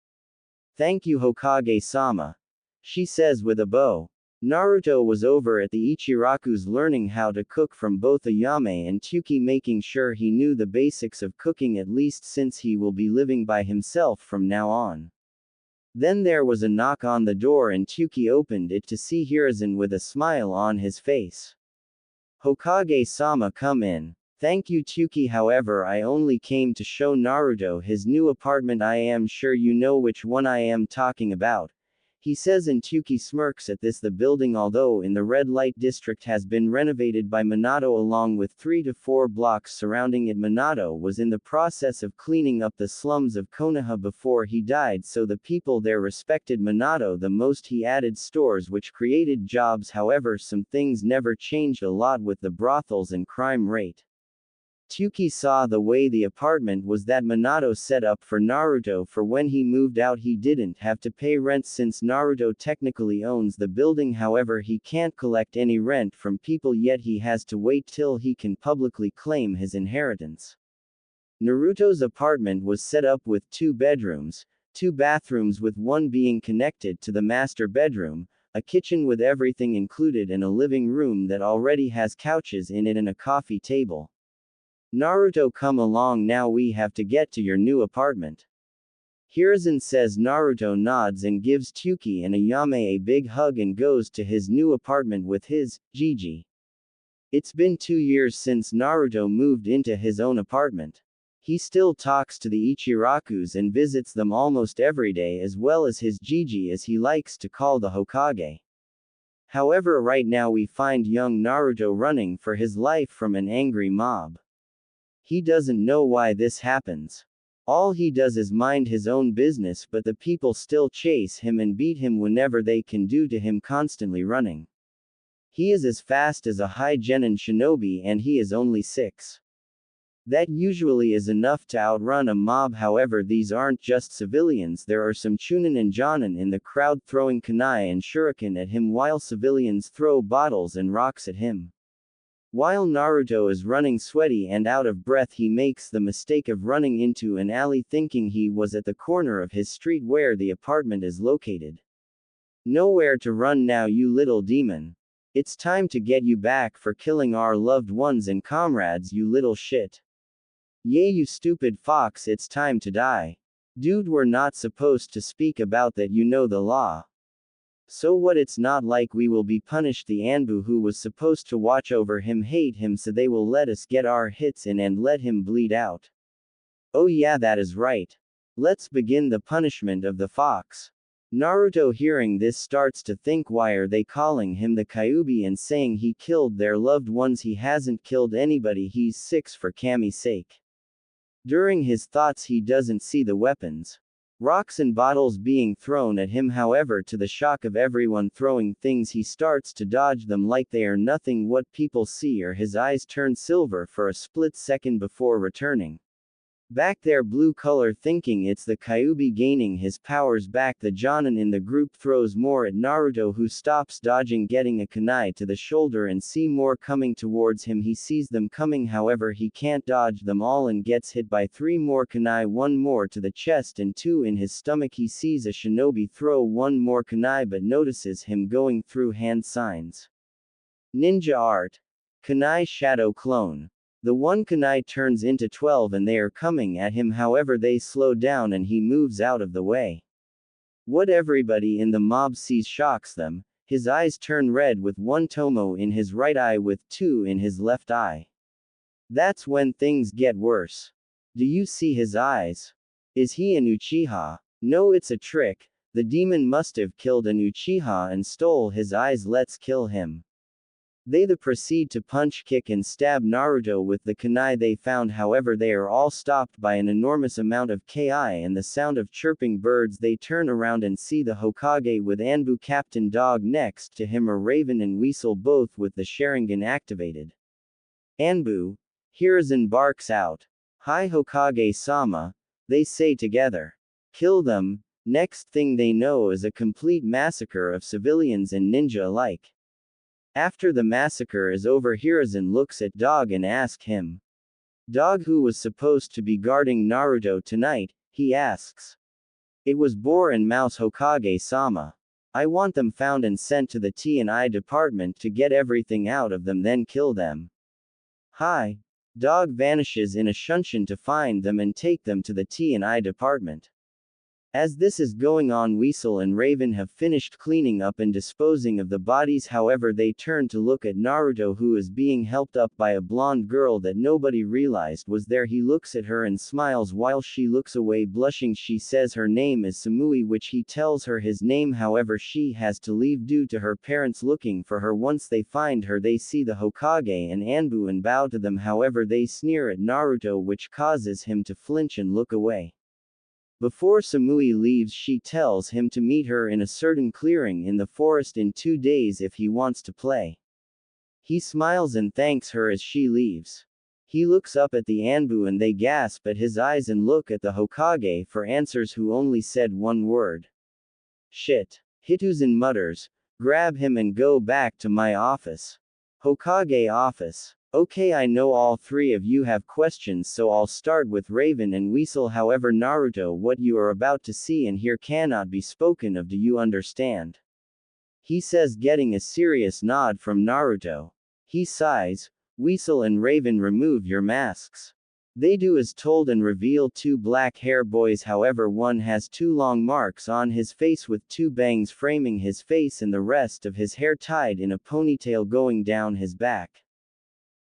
Thank you Hokage-sama, she says with a bow. Naruto was over at the Ichiraku's learning how to cook from both Ayame and Tsuki, making sure he knew the basics of cooking at least since he will be living by himself from now on. Then there was a knock on the door and Tsuki opened it to see Hiruzen with a smile on his face. Hokage-sama, come in. Thank you Tsuki, however I only came to show Naruto his new apartment. I am sure you know which one I am talking about, he says, and Tsuki smirks at this. The building, although in the red light district, has been renovated by Minato along with 3 to 4 blocks surrounding it. Minato was in the process of cleaning up the slums of Konoha before he died, so the people there respected Minato the most. He added stores which created jobs, however some things never changed a lot with the brothels and crime rate. Tsuki saw the way the apartment was that Minato set up for Naruto, for when he moved out he didn't have to pay rent since Naruto technically owns the building. However, he can't collect any rent from people yet. He has to wait till he can publicly claim his inheritance. Naruto's apartment was set up with 2 bedrooms, 2 bathrooms with one being connected to the master bedroom, a kitchen with everything included, and a living room that already has couches in it and a coffee table. Naruto, come along now, we have to get to your new apartment. Hiruzen says. Naruto nods and gives Tsuki and Ayame a big hug and goes to his new apartment with his Gigi. It's been 2 years since Naruto moved into his own apartment. He still talks to the Ichirakus and visits them almost every day, as well as his Gigi, as he likes to call the Hokage. However, right now we find young Naruto running for his life from an angry mob. He doesn't know why this happens. All he does is mind his own business, but the people still chase him and beat him whenever they can due to him constantly running. He is as fast as a high genin shinobi and he is only 6. That usually is enough to outrun a mob. However, these aren't just civilians, there are some Chunin and Jonin in the crowd throwing kunai and shuriken at him while civilians throw bottles and rocks at him. While Naruto is running sweaty and out of breath, he makes the mistake of running into an alley thinking he was at the corner of his street where the apartment is located. Nowhere to run now, you little demon. It's time to get you back for killing our loved ones and comrades, you little shit. Yeah, you stupid fox, it's time to die. Dude, we're not supposed to speak about that, you know the law. So what? It's not like we will be punished. The Anbu who was supposed to watch over him hate him, so they will let us get our hits in and let him bleed out. Oh yeah, that is right. Let's begin the punishment of the fox. Naruto, hearing this, starts to think, why are they calling him the Kyuubi and saying he killed their loved ones? He hasn't killed anybody, he's 6 for Kami's sake. During his thoughts he doesn't see the weapons. Rocks and bottles being thrown at him. However, to the shock of everyone throwing things, he starts to dodge them like they are nothing. What people see are his eyes turn silver for a split second before returning back their blue color, thinking it's the Kyuubi gaining his powers back. The Jonin in the group throws more at Naruto, who stops dodging, getting a kunai to the shoulder, and see more coming towards him. He sees them coming, however he can't dodge them all and gets hit by 3 more kunai, 1 more to the chest and 2 in his stomach. He sees a shinobi throw 1 more kunai but notices him going through hand signs. Ninja art. Kunai shadow clone. The 1 kunai turns into 12 and they are coming at him, however they slow down and he moves out of the way. What everybody in the mob sees shocks them. His eyes turn red with 1 tomo in his right eye with 2 in his left eye. That's when things get worse. Do you see his eyes? Is he an Uchiha? No, it's a trick. The demon must have killed an Uchiha and stole his eyes. Let's kill him. They proceed to punch, kick and stab Naruto with the kunai they found, however they are all stopped by an enormous amount of ki and the sound of chirping birds. They turn around and see the Hokage with Anbu Captain Dog next to him, are Raven and Weasel both with the Sharingan activated. Anbu, Hiruzen barks out. "Hi Hokage-sama," they say together. "Kill them." Next thing they know is a complete massacre of civilians and ninja alike. After the massacre is over, Hiruzen looks at Dog and asks him. Dog, who was supposed to be guarding Naruto tonight, he asks. "It was Boar and Mouse, Hokage-sama. I want them found and sent to the T&I department to get everything out of them, then kill them." Hi. Dog vanishes in a shunshin to find them and take them to the T&I department. As this is going on, Weasel and Raven have finished cleaning up and disposing of the bodies, however they turn to look at Naruto, who is being helped up by a blonde girl that nobody realized was there. He looks at her and smiles while she looks away blushing. She says her name is Samui, which he tells her his name, however she has to leave due to her parents looking for her. Once they find her, they see the Hokage and Anbu and bow to them, however they sneer at Naruto, which causes him to flinch and look away. Before Samui leaves, she tells him to meet her in a certain clearing in the forest in 2 days if he wants to play. He smiles and thanks her as she leaves. He looks up at the Anbu and they gasp at his eyes and look at the Hokage for answers, who only said one word. "Shit." Hiruzen mutters, "Grab him and go back to my office." Hokage office. "Okay, I know all three of you have questions, so I'll start with Raven and Weasel. However, Naruto, what you are about to see and hear cannot be spoken of. Do you understand?" He says, getting a serious nod from Naruto. He sighs. Weasel and Raven, remove your masks. They do as told and reveal 2 black hair boys, however one has 2 long marks on his face with 2 bangs framing his face and the rest of his hair tied in a ponytail going down his back.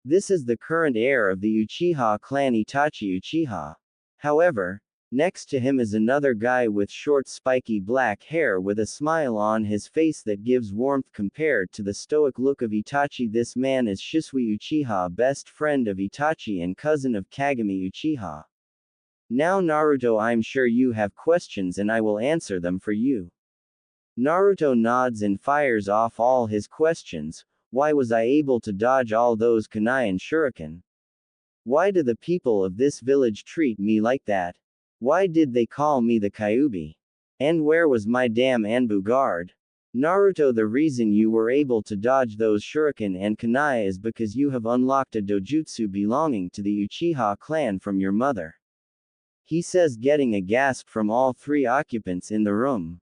This is the current heir of the Uchiha clan, Itachi Uchiha. However, next to him is another guy with short spiky black hair with a smile on his face that gives warmth compared to the stoic look of Itachi. This man is Shisui Uchiha, best friend of Itachi and cousin of Kagami Uchiha. Now Naruto, I'm sure you have questions and I will answer them for you. Naruto nods and fires off all his questions. Why was I able to dodge all those kunai and shuriken? Why do the people of this village treat me like that? Why did they call me the Kyuubi? And where was my damn Anbu guard? Naruto, the reason you were able to dodge those shuriken and kunai is because you have unlocked a dojutsu belonging to the Uchiha clan from your mother. He says, getting a gasp from all 3 occupants in the room.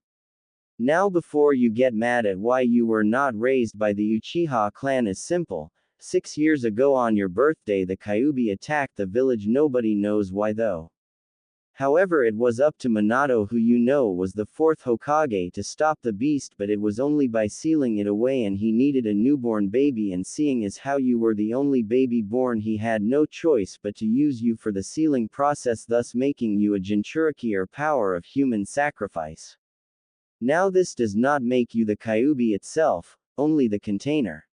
Now, before you get mad at why you were not raised by the Uchiha clan, is simple. 6 years ago on your birthday, the Kyuubi attacked the village. Nobody knows why though. However, it was up to Minato, who you know was the 4th Hokage, to stop the beast, but it was only by sealing it away, and he needed a newborn baby, and seeing as how you were the only baby born, he had no choice but to use you for the sealing process, thus making you a Jinchuriki, or power of human sacrifice. Now this does not make you the Kyuubi itself, only the container.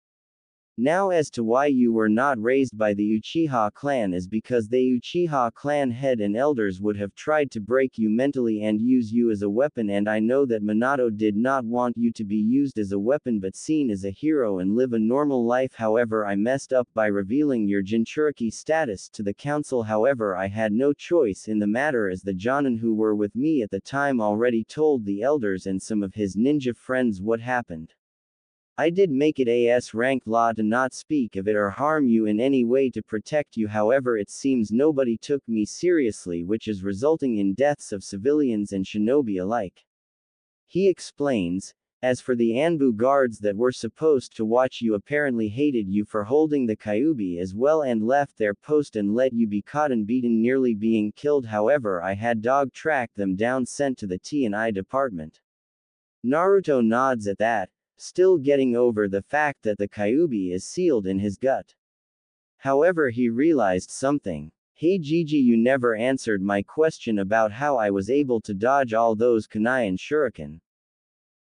Now as to why you were not raised by the Uchiha clan is because the Uchiha clan head and elders would have tried to break you mentally and use you as a weapon, and I know that Minato did not want you to be used as a weapon but seen as a hero and live a normal life. However, I messed up by revealing your Jinchuriki status to the council. However, I had no choice in the matter, as the Jonin who were with me at the time already told the elders and some of his ninja friends what happened. I did make it as rank law to not speak of it or harm you in any way to protect you. However, it seems nobody took me seriously, which is resulting in deaths of civilians and shinobi alike. He explains. As for the Anbu guards that were supposed to watch you, apparently hated you for holding the Kyuubi as well and left their post and let you be caught and beaten, nearly being killed. However, I had dog track them down, sent to the T&I department. Naruto nods at that, still getting over the fact that the Kyuubi is sealed in his gut. However, he realized something. Hey Gigi, you never answered my question about how I was able to dodge all those kunai and shuriken.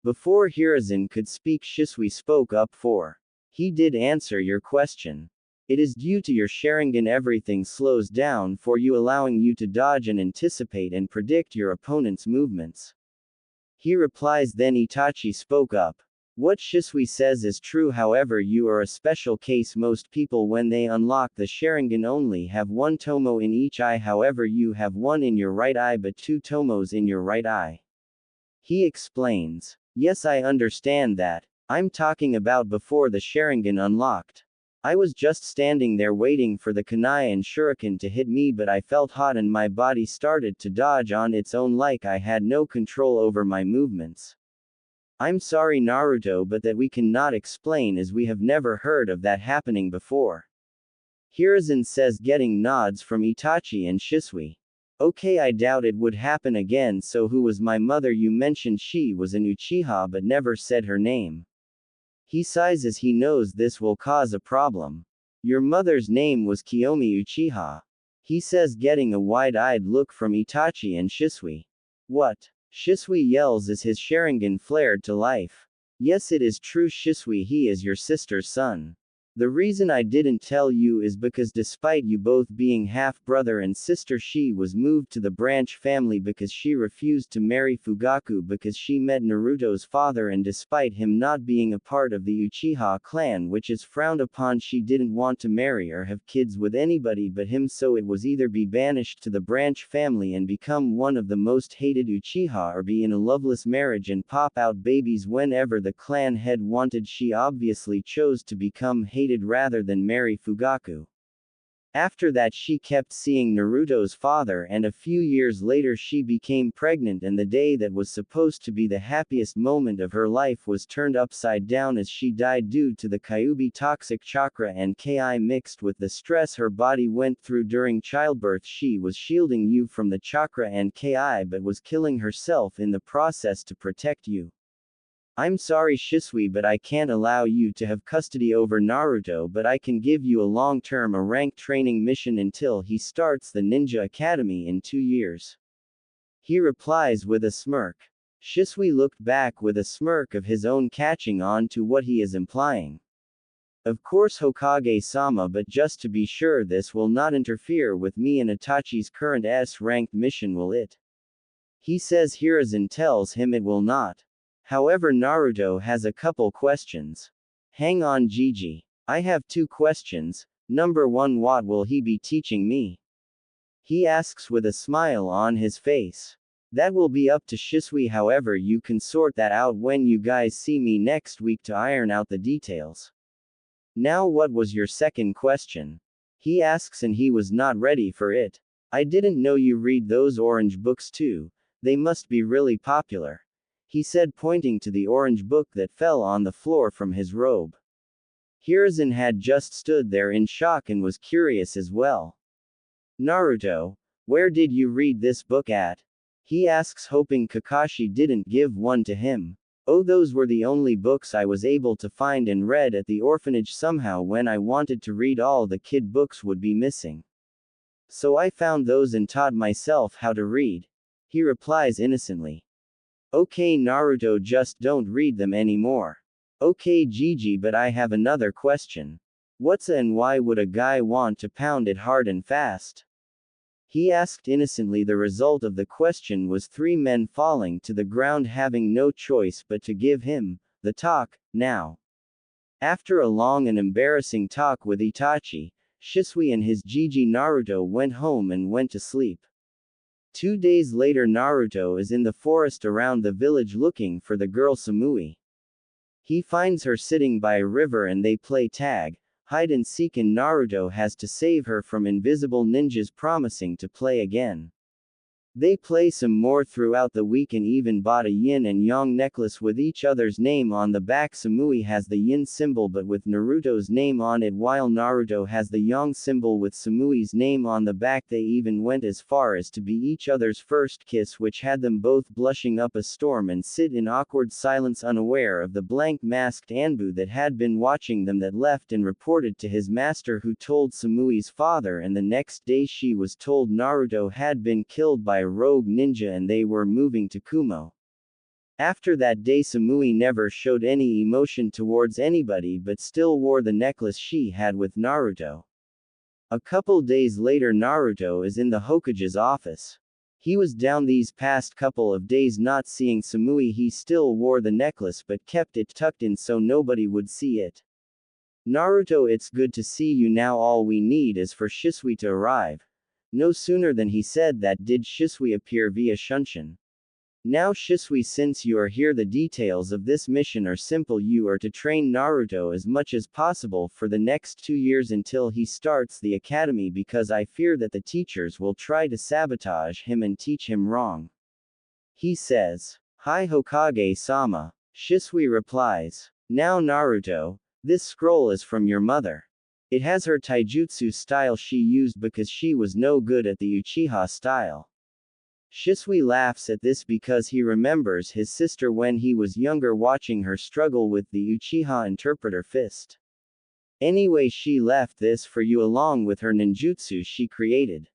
Before Hiruzen could speak, Shisui spoke up for He did answer your question. It is due to your Sharingan everything slows down for you, allowing you to dodge and anticipate and predict your opponent's movements. He replies. Then Itachi spoke up. What Shisui says is true, however you are a special case. Most people when they unlock the Sharingan only have one tomo in each eye, however you have one in your right eye but two tomos in your right eye. He explains. Yes, I understand that. I'm talking about before the Sharingan unlocked. I was just standing there waiting for the kunai and shuriken to hit me, but I felt hot and my body started to dodge on its own like I had no control over my movements. I'm sorry Naruto, but that we cannot explain as we have never heard of that happening before. Hiruzen says, getting nods from Itachi and Shisui. Okay, I doubt it would happen again. So who was my mother? You mentioned she was an Uchiha but never said her name. He sighs as he knows this will cause a problem. Your mother's name was Kiyomi Uchiha. He says, getting a wide-eyed look from Itachi and Shisui. What? Shisui yells as his Sharingan flared to life. Yes, it is true Shisui, he is your sister's son. The reason I didn't tell you is because despite you both being half-brother and sister, she was moved to the branch family because she refused to marry Fugaku because she met Naruto's father, and despite him not being a part of the Uchiha clan, which is frowned upon, she didn't want to marry or have kids with anybody but him, so it was either be banished to the branch family and become one of the most hated Uchiha or be in a loveless marriage and pop out babies whenever the clan head wanted. She obviously chose to become hated rather than marry Fugaku. After that she kept seeing Naruto's father, and a few years later she became pregnant, and the day that was supposed to be the happiest moment of her life was turned upside down as she died due to the Kyuubi toxic chakra and Ki mixed with the stress her body went through during childbirth. She was shielding you from the chakra and Ki but was killing herself in the process to protect you. I'm sorry Shisui, but I can't allow you to have custody over Naruto, but I can give you a long-term rank training mission until he starts the Ninja Academy in 2 years. He replies with a smirk. Shisui looked back with a smirk of his own, catching on to what he is implying. Of course Hokage-sama, but just to be sure this will not interfere with me and Itachi's current S-ranked mission, will it? He says. Hiruzen tells him it will not. However, Naruto has a couple questions. Hang on Gigi. I have 2 questions. Number 1, what will he be teaching me? He asks with a smile on his face. That will be up to Shisui, however you can sort that out when you guys see me next week to iron out the details. Now what was your second question? He asks, and he was not ready for it. I didn't know you read those orange books too. They must be really popular. He said, pointing to the orange book that fell on the floor from his robe. Hiruzen had just stood there in shock and was curious as well. Naruto, where did you read this book at? He asks, hoping Kakashi didn't give one to him. Oh, those were the only books I was able to find and read at the orphanage. Somehow when I wanted to read all the kid books would be missing. So I found those and taught myself how to read. He replies innocently. Okay Naruto, just don't read them anymore. Okay Gigi, but I have another question. What's a and why would a guy want to pound it hard and fast? He asked innocently. The result of the question was 3 men falling to the ground, having no choice but to give him the talk now. After a long and embarrassing talk with Itachi, Shisui and his Gigi, Naruto went home and went to sleep. 2 days later, Naruto is in the forest around the village looking for the girl Samui. He finds her sitting by a river and they play tag, hide and seek, and Naruto has to save her from invisible ninjas, promising to play again. They play some more throughout the week and even bought a yin and yang necklace with each other's name on the back. Samui has the yin symbol but with Naruto's name on it, while Naruto has the yang symbol with Samui's name on the back. They even went as far as to be each other's first kiss, which had them both blushing up a storm and sit in awkward silence, unaware of the blank masked Anbu that had been watching them, that left and reported to his master, who told Samui's father, and the next day she was told Naruto had been killed by a rogue ninja and they were moving to Kumo. After that day Samui never showed any emotion towards anybody but still wore the necklace she had with Naruto. A couple days later Naruto is in the Hokage's office. He was down these past couple of days not seeing Samui. He still wore the necklace but kept it tucked in so nobody would see it. Naruto, it's good to see you now. All we need is for Shisui to arrive. No sooner than he said that did Shisui appear via Shunshin. Now Shisui, since you are here, the details of this mission are simple. You are to train Naruto as much as possible for the next 2 years until he starts the academy, because I fear that the teachers will try to sabotage him and teach him wrong. He says. Hi Hokage-sama. Shisui replies. Now Naruto, this scroll is from your mother. It has her taijutsu style she used because she was no good at the Uchiha style. Shisui laughs at this because he remembers his sister when he was younger watching her struggle with the Uchiha interpreter fist. Anyway, she left this for you along with her ninjutsu she created.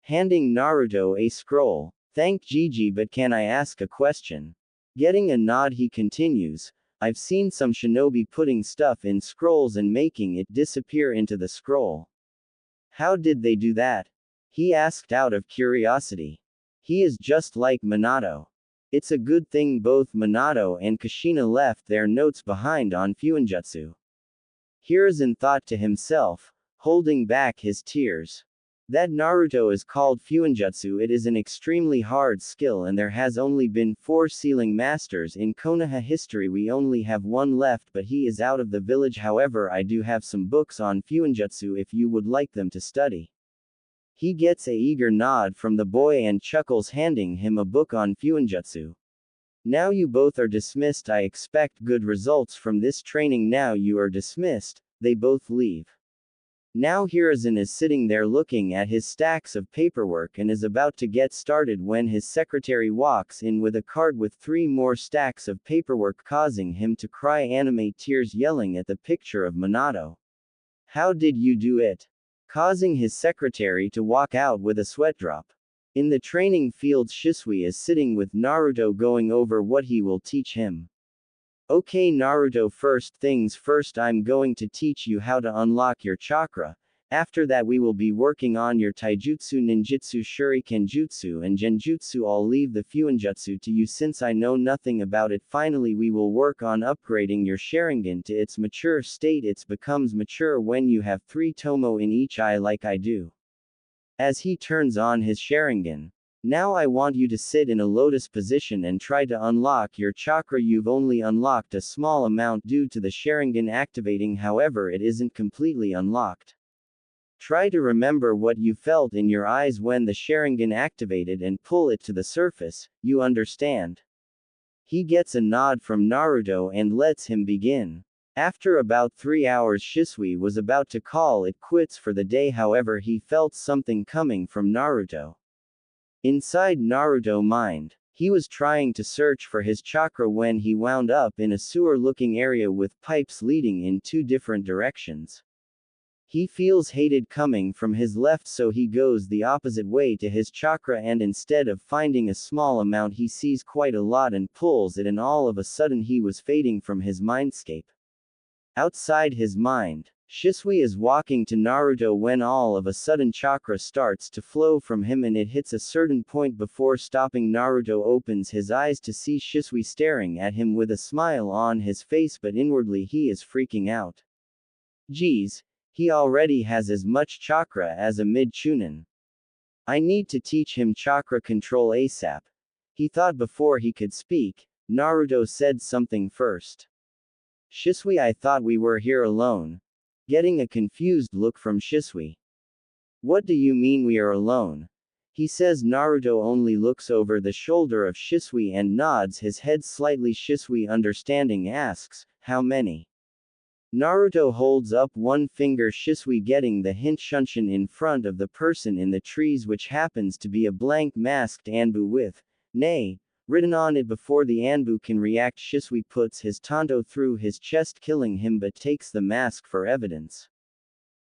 Handing Naruto a scroll. Thank Gigi, but can I ask a question? Getting a nod he continues. I've seen some shinobi putting stuff in scrolls and making it disappear into the scroll. How did they do that? He asked out of curiosity. He is just like Minato. It's a good thing both Minato and Kushina left their notes behind on Fuinjutsu. Hiruzen thought to himself, holding back his tears. That Naruto is called Fuinjutsu. It is an extremely hard skill and there has only been 4 sealing masters in Konoha history. We only have 1 left, but he is out of the village. However, I do have some books on Fuinjutsu if you would like them to study. He gets a eager nod from the boy and chuckles, handing him a book on Fuinjutsu. Now you both are dismissed. I expect good results from this training. Now you are dismissed. They both leave. Now Hiruzen is sitting there looking at his stacks of paperwork and is about to get started when his secretary walks in with a cart with 3 more stacks of paperwork, causing him to cry anime tears, yelling at the picture of Minato. How did you do it? Causing his secretary to walk out with a sweat drop. In the training field, Shisui is sitting with Naruto going over what he will teach him. Okay Naruto, first things first, I'm going to teach you how to unlock your chakra. After that we will be working on your taijutsu, ninjutsu, shuriken jutsu and genjutsu. I'll leave the fuinjutsu to you since I know nothing about it. Finally we will work on upgrading your Sharingan to its mature state. It becomes mature when you have 3 tomo in each eye like I do. As he turns on his Sharingan. Now I want you to sit in a lotus position and try to unlock your chakra. You've only unlocked a small amount due to the Sharingan activating, however it isn't completely unlocked. Try to remember what you felt in your eyes when the Sharingan activated and pull it to the surface, you understand? He gets a nod from Naruto and lets him begin. After about 3 hours Shisui was about to call it quits for the day, however he felt something coming from Naruto. Inside Naruto's mind, he was trying to search for his chakra when he wound up in a sewer-looking area with pipes leading in 2 different directions. He feels hated coming from his left, so he goes the opposite way to his chakra, and instead of finding a small amount he sees quite a lot and pulls it, and all of a sudden he was fading from his mindscape. Outside his mind, Shisui is walking to Naruto when all of a sudden chakra starts to flow from him and it hits a certain point before stopping. Naruto opens his eyes to see Shisui staring at him with a smile on his face, but inwardly he is freaking out. Geez, he already has as much chakra as a mid-chunin. I need to teach him chakra control ASAP. He thought before he could speak. Naruto said something first. Shisui, I thought we were here alone. Getting a confused look from Shisui. What do you mean we are alone? He says. Naruto only looks over the shoulder of Shisui and nods his head slightly. Shisui, understanding, asks, how many? Naruto holds up one finger. Shisui, getting the hint, Shunshin in front of the person in the trees, which happens to be a blank masked Anbu with, nay, written on it before the Anbu can react. Shisui puts his tanto through his chest, killing him, but takes the mask for evidence.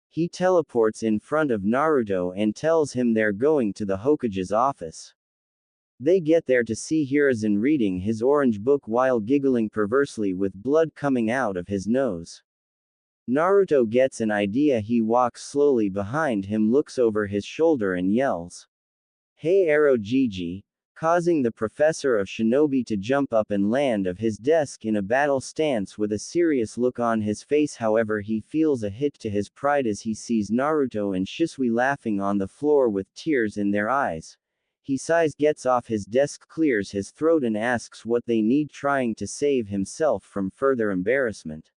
He teleports in front of Naruto and tells him they're going to the Hokage's office. They get there to see Hiruzen reading his orange book while giggling perversely with blood coming out of his nose. Naruto gets an idea. He walks slowly behind him, looks over his shoulder and yells, "Hey Arrow Gigi," causing the professor of shinobi to jump up and land of his desk in a battle stance with a serious look on his face. However, he feels a hit to his pride as he sees Naruto and Shisui laughing on the floor with tears in their eyes. He sighs, gets off his desk, clears his throat and asks what they need, trying to save himself from further embarrassment.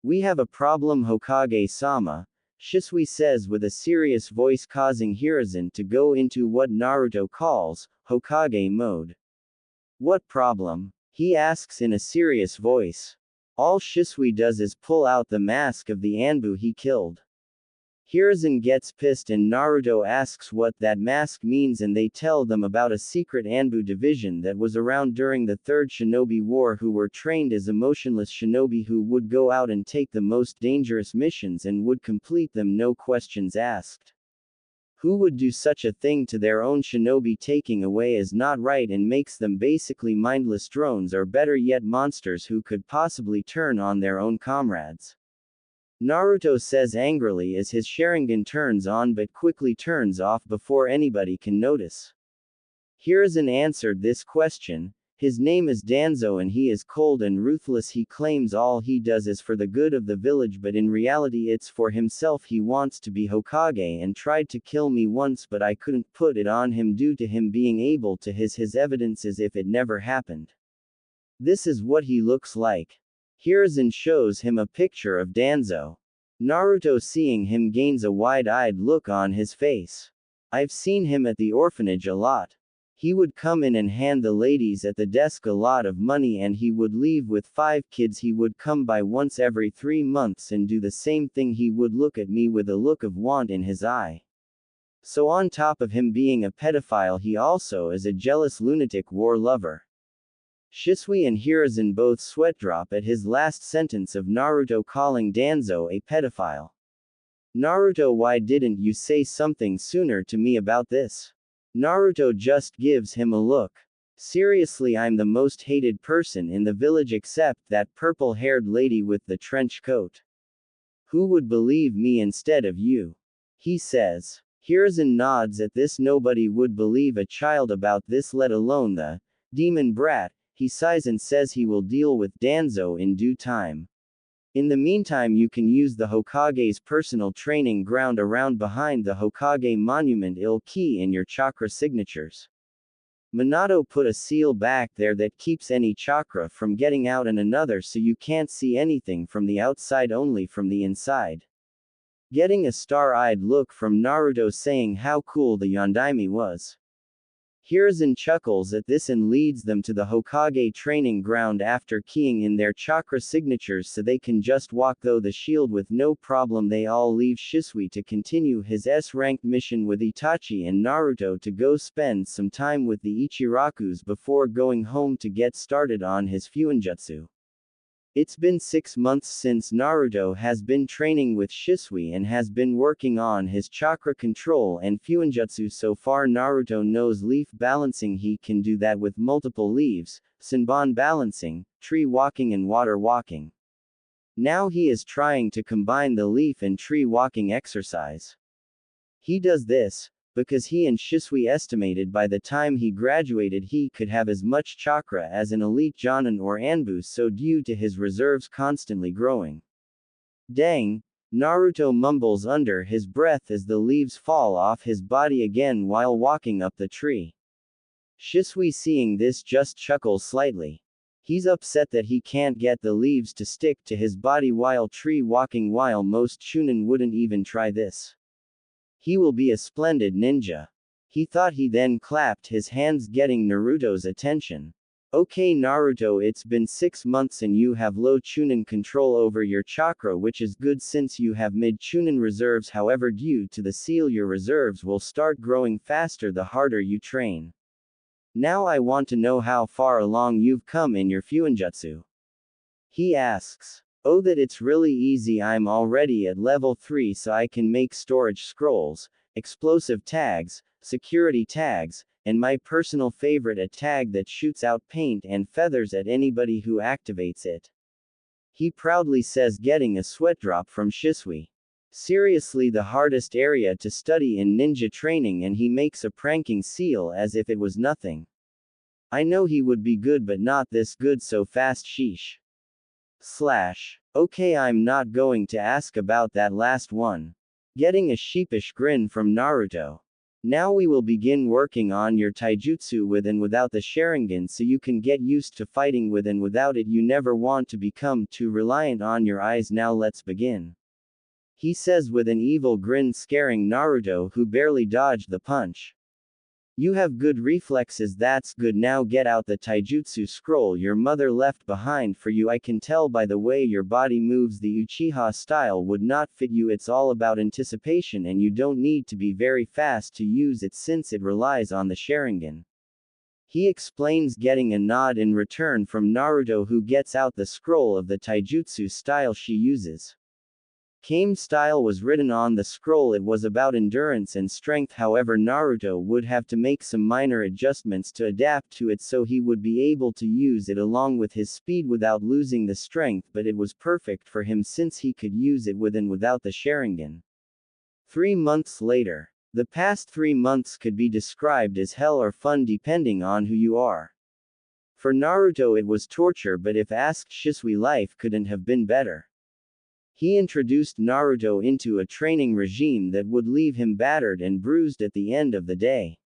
"We have a problem, Hokage-sama," Shisui says with a serious voice, causing Hiruzen to go into what Naruto calls Hokage mode. "What problem?" he asks in a serious voice. All Shisui does is pull out the mask of the Anbu he killed. Hiruzen gets pissed and Naruto asks what that mask means, and they tell them about a secret Anbu division that was around during the Third Shinobi War, who were trained as emotionless shinobi who would go out and take the most dangerous missions and would complete them, no questions asked. Who would do such a thing to their own shinobi? Taking away is not right and makes them basically mindless drones, or better yet monsters who could possibly turn on their own comrades. Naruto says angrily as his Sharingan turns on but quickly turns off before anybody can notice. Hiruzen answered this question. His name is Danzo and he is cold and ruthless. He claims all he does is for the good of the village, but in reality it's for himself. He wants to be Hokage and tried to kill me once, but I couldn't put it on him due to him being able to his evidence as if it never happened. This is what he looks like. Hiruzen shows him a picture of Danzo. Naruto, seeing him, gains a wide-eyed look on his face. "I've seen him at the orphanage a lot. He would come in and hand the ladies at the desk a lot of money, and he would leave with 5 kids. He would come by once every 3 months and do the same thing. He would look at me with a look of want in his eye. So on top of him being a pedophile, he also is a jealous lunatic war lover." Shisui and Hiruzen both sweat drop at his last sentence of Naruto calling Danzo a pedophile. "Naruto, why didn't you say something sooner to me about this?" Naruto just gives him a look. "Seriously, I'm the most hated person in the village except that purple-haired lady with the trench coat. Who would believe me instead of you?" he says. Hiruzen nods at this. Nobody would believe a child about this, let alone the demon brat. He sighs and says he will deal with Danzo in due time. In the meantime, you can use the Hokage's personal training ground around behind the Hokage monument. I'll key in your chakra signatures. Minato put a seal back there that keeps any chakra from getting out, and another so you can't see anything from the outside, only from the inside. Getting a star-eyed look from Naruto, saying how cool the Yondaime was. Hiruzen chuckles at this and leads them to the Hokage training ground after keying in their chakra signatures so they can just walk through the shield with no problem. They all leave Shisui to continue his S-ranked mission with Itachi and Naruto to go spend some time with the Ichirakus before going home to get started on his Fuinjutsu. It's been 6 months since Naruto has been training with Shisui and has been working on his chakra control and Fuinjutsu. So far Naruto knows leaf balancing. He can do that with multiple leaves, Senbon balancing, tree walking and water walking. Now he is trying to combine the leaf and tree walking exercise. He does this because he and Shisui estimated by the time he graduated he could have as much chakra as an elite Jonin or Anbu, so due to his reserves constantly growing. Dang, Naruto mumbles under his breath as the leaves fall off his body again while walking up the tree. Shisui, seeing this, just chuckles slightly. He's upset that he can't get the leaves to stick to his body while tree walking, while most Chunin wouldn't even try this. He will be a splendid ninja. He thought. He then clapped his hands, getting Naruto's attention. Okay Naruto, it's been 6 months and you have low Chunin control over your chakra, which is good since you have mid Chunin reserves. However, due to the seal, your reserves will start growing faster the harder you train. Now I want to know how far along you've come in your Fuinjutsu. He asks. Oh, that it's really easy. I'm already at level 3, so I can make storage scrolls, explosive tags, security tags, and my personal favorite, a tag that shoots out paint and feathers at anybody who activates it. He proudly says, getting a sweat drop from Shisui. Seriously, the hardest area to study in ninja training, and he makes a pranking seal as if it was nothing. I know he would be good, but not this good so fast, sheesh. Okay, I'm not going to ask about that last one. Getting a sheepish grin from Naruto. Now we will begin working on your taijutsu with and without the Sharingan, so you can get used to fighting with and without it. You never want to become too reliant on your eyes. Now let's begin. He says with an evil grin, scaring Naruto, who barely dodged the punch. You have good reflexes, that's good. Now get out the taijutsu scroll your mother left behind for you. I can tell by the way your body moves the Uchiha style would not fit you. It's all about anticipation, and you don't need to be very fast to use it since it relies on the Sharingan. He explains, getting a nod in return from Naruto, who gets out the scroll of the taijutsu style she uses. Kame style was written on the scroll. It was about endurance and strength, however Naruto would have to make some minor adjustments to adapt to it so he would be able to use it along with his speed without losing the strength, but it was perfect for him since he could use it with and without the Sharingan. 3 months later. The past 3 months could be described as hell or fun depending on who you are. For Naruto it was torture, but if asked Shisui, life couldn't have been better. He introduced Naruto into a training regime that would leave him battered and bruised at the end of the day.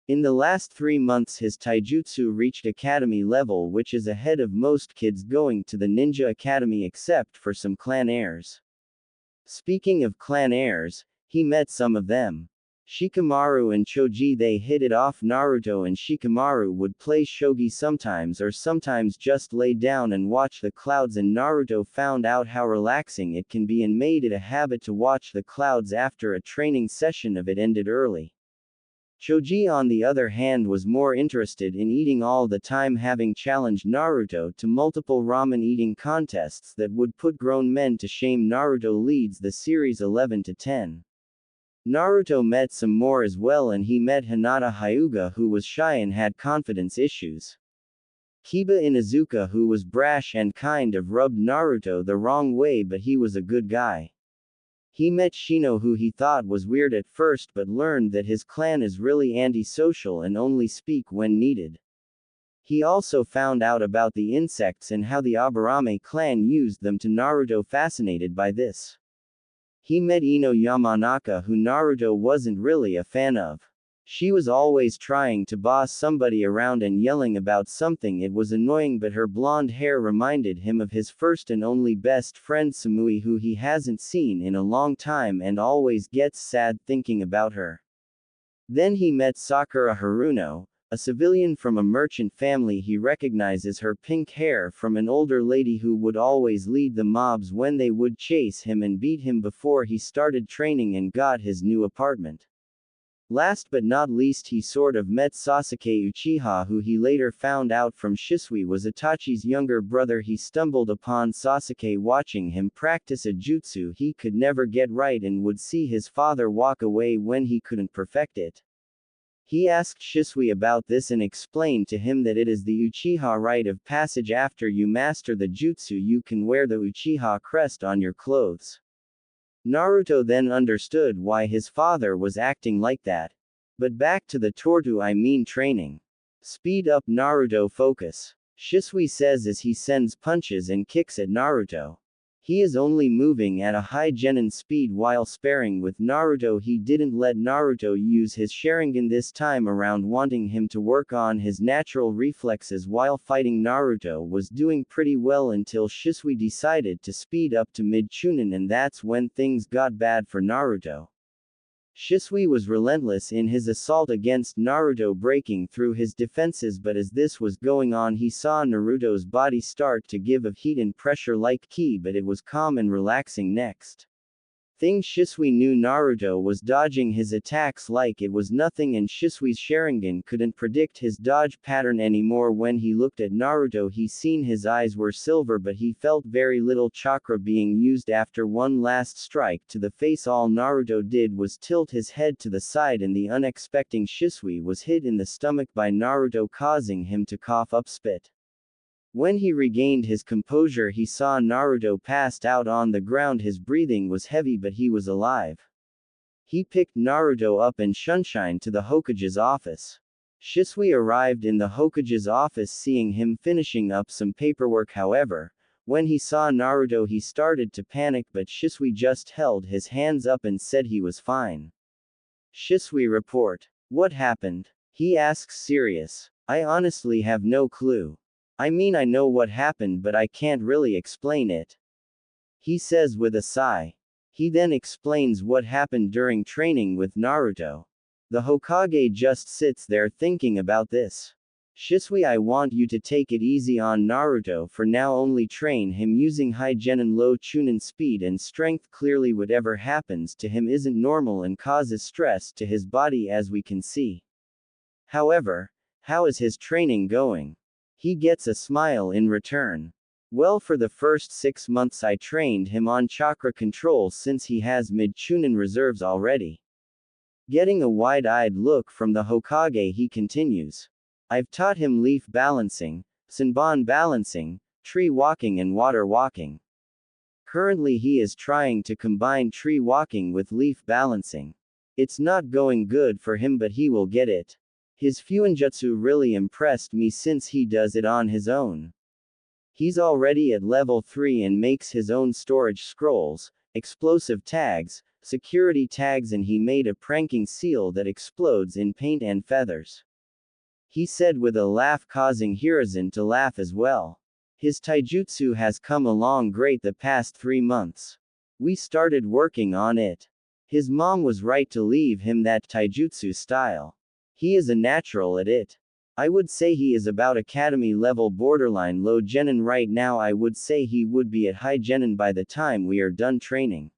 In the last 3 months his taijutsu reached academy level, which is ahead of most kids going to the ninja academy except for some clan heirs. Speaking of clan heirs, he met some of them. Shikamaru and Choji, they hit it off. Naruto and Shikamaru would play shogi sometimes, or sometimes just lay down and watch the clouds, and Naruto found out how relaxing it can be and made it a habit to watch the clouds after a training session if it ended early. Choji, on the other hand, was more interested in eating all the time, having challenged Naruto to multiple ramen eating contests that would put grown men to shame. Naruto leads the series 11-10. Naruto met some more as well, and he met Hinata Hyuga, who was shy and had confidence issues. Kiba Inuzuka, who was brash and kind of rubbed Naruto the wrong way, but he was a good guy. He met Shino, who he thought was weird at first but learned that his clan is really antisocial and only speak when needed. He also found out about the insects and how the Aburame clan used them to Naruto, fascinated by this. He met Ino Yamanaka, who Naruto wasn't really a fan of. She was always trying to boss somebody around and yelling about something. It was annoying, but her blonde hair reminded him of his first and only best friend Samui, who he hasn't seen in a long time and always gets sad thinking about her. Then he met Sakura Haruno, a civilian from a merchant family. He recognizes her pink hair from an older lady who would always lead the mobs when they would chase him and beat him before he started training and got his new apartment. Last but not least, he sort of met Sasuke Uchiha, who he later found out from Shisui was Itachi's younger brother. He stumbled upon Sasuke watching him practice a jutsu he could never get right and would see his father walk away when he couldn't perfect it. He asked Shisui about this and explained to him that it is the Uchiha rite of passage. After you master the jutsu, you can wear the Uchiha crest on your clothes. Naruto then understood why his father was acting like that. But back to the training. Speed up, Naruto, focus. Shisui says as he sends punches and kicks at Naruto. He is only moving at a high genin speed while sparring with Naruto. He didn't let Naruto use his Sharingan this time around, wanting him to work on his natural reflexes while fighting. Naruto was doing pretty well until Shisui decided to speed up to mid-chunin, and that's when things got bad for Naruto. Shisui was relentless in his assault against Naruto, breaking through his defenses, but as this was going on he saw Naruto's body start to give off heat and pressure like ki, but it was calm and relaxing next. thing. Shisui knew Naruto was dodging his attacks like it was nothing, and Shisui's Sharingan couldn't predict his dodge pattern anymore. When he looked at Naruto, he seen his eyes were silver, but he felt very little chakra being used. After one last strike to the face, all Naruto did was tilt his head to the side, and the unexpected Shisui was hit in the stomach by Naruto, causing him to cough up spit. When he regained his composure, he saw Naruto passed out on the ground. His breathing was heavy, but he was alive. He picked Naruto up and Sunshine to the Hokage's office. Shisui arrived in the Hokage's office, seeing him finishing up some paperwork. However, when he saw Naruto, he started to panic, but Shisui just held his hands up and said he was fine. Shisui report. What happened? He asks serious. I honestly have no clue. I mean, I know what happened, but I can't really explain it. He says with a sigh. He then explains what happened during training with Naruto. The Hokage just sits there thinking about this. Shisui, I want you to take it easy on Naruto for now, only train him using high genin low chunin speed and strength. Clearly whatever happens to him isn't normal and causes stress to his body, as we can see. However, how is his training going? He gets a smile in return. Well, for the first 6 months I trained him on chakra control, since he has mid-chunin reserves already. Getting a wide-eyed look from the Hokage, he continues. I've taught him leaf balancing, Senbon balancing, tree walking and water walking. Currently he is trying to combine tree walking with leaf balancing. It's not going good for him, but he will get it. His Fuinjutsu really impressed me since he does it on his own. He's already at level 3 and makes his own storage scrolls, explosive tags, security tags, and he made a pranking seal that explodes in paint and feathers. He said with a laugh, causing Hiruzen to laugh as well. His taijutsu has come along great the past 3 months. We started working on it. His mom was right to leave him that taijutsu style. He is a natural at it. I would say he is about academy level, borderline low genin right now. I would say he would be at high genin by the time we are done training.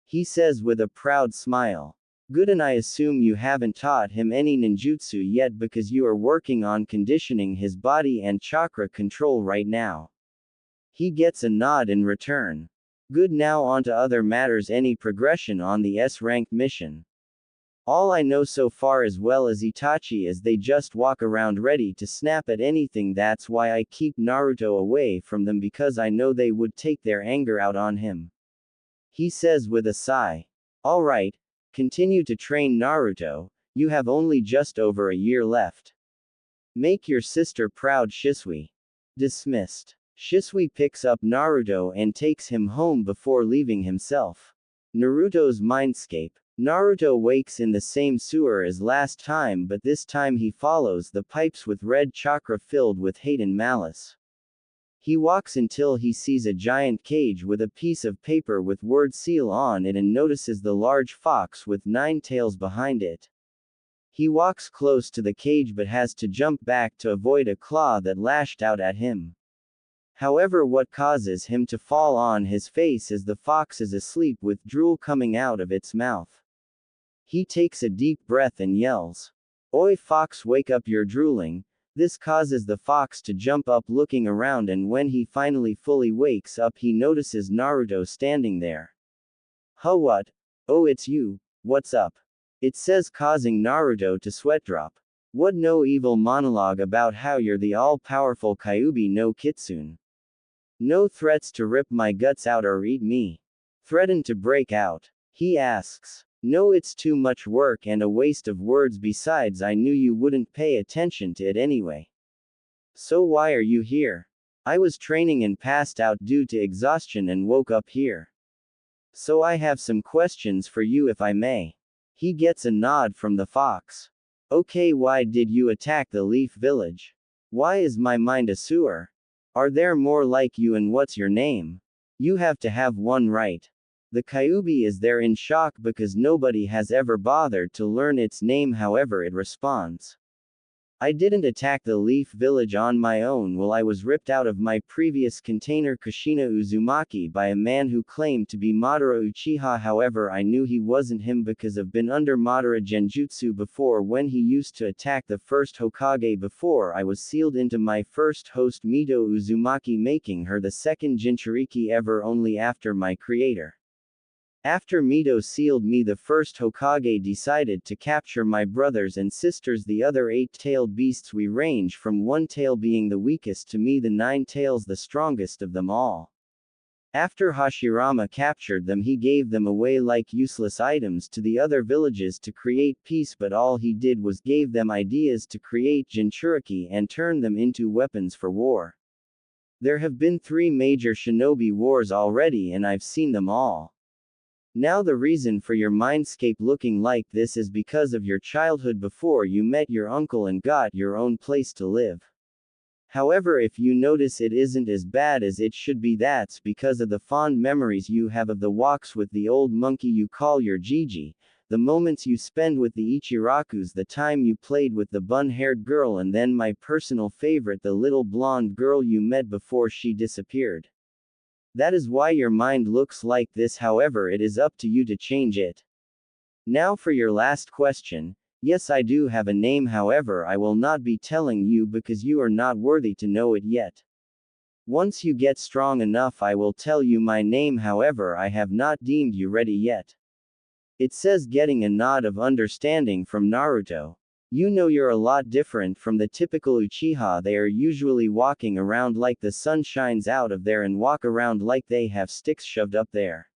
He says with a proud smile. Good, and I assume you haven't taught him any ninjutsu yet because you are working on conditioning his body and chakra control right now. He gets a nod in return. Good, now on to other matters. Any progression on the S-rank mission? All I know so far, as well as Itachi, is they just walk around ready to snap at anything. That's why I keep Naruto away from them, because I know they would take their anger out on him. He says with a sigh. Alright, continue to train Naruto, you have only just over a year left. Make your sister proud, Shisui. Dismissed. Shisui picks up Naruto and takes him home before leaving himself. Naruto's mindscape. Naruto wakes in the same sewer as last time, but this time he follows the pipes with red chakra filled with hate and malice. He walks until he sees a giant cage with a piece of paper with word seal on it and notices the large fox with 9 tails behind it. He walks close to the cage but has to jump back to avoid a claw that lashed out at him. However, what causes him to fall on his face is the fox is asleep with drool coming out of its mouth. He takes a deep breath and yells, Oi fox, wake up, you're drooling. This causes the fox to jump up, looking around, and when he finally fully wakes up, he notices Naruto standing there. Huh, what? Oh, it's you, what's up? It says, causing Naruto to sweat drop. What no evil monologue about how you're the all-powerful Kyuubi no Kitsune. No threats to rip my guts out or eat me. Threaten to break out. He asks. No, it's too much work and a waste of words. Besides, I knew you wouldn't pay attention to it anyway. So why are you here? I was training and passed out due to exhaustion and woke up here. So I have some questions for you, if I may. He gets a nod from the fox. Okay, why did you attack the Leaf Village? Why is my mind a sewer? Are there more like you, and what's your name? You have to have one, right? The Kyuubi is there in shock because nobody has ever bothered to learn its name. However, it responds. I didn't attack the Leaf Village on my own while I was ripped out of my previous container Kushina Uzumaki by a man who claimed to be Madara Uchiha. However, I knew he wasn't him because I've been under Madara Genjutsu before when he used to attack the first Hokage before I was sealed into my first host Mito Uzumaki, making her the second Jinchuriki ever, only after my creator. After Mito sealed me, the first Hokage decided to capture my brothers and sisters, the other 8-tailed beasts. We range from one tail being the weakest to me the 9 tails the strongest of them all. After Hashirama captured them, he gave them away like useless items to the other villages to create peace, but all he did was gave them ideas to create Jinchuriki and turn them into weapons for war. There have been 3 major shinobi wars already and I've seen them all. Now the reason for your mindscape looking like this is because of your childhood before you met your uncle and got your own place to live. However, if you notice it isn't as bad as it should be, that's because of the fond memories you have of the walks with the old monkey you call your Gigi, the moments you spend with the Ichirakus, the time you played with the bun-haired girl, and then my personal favorite, the little blonde girl you met before she disappeared. That is why your mind looks like this. However, it is up to you to change it. Now for your last question. Yes, I do have a name, however I will not be telling you because you are not worthy to know it yet. Once you get strong enough I will tell you my name, however I have not deemed you ready yet. It says, getting a nod of understanding from Naruto. You know you're a lot different from the typical Uchiha. They are usually walking around like the sun shines out of there and walk around like they have sticks shoved up there.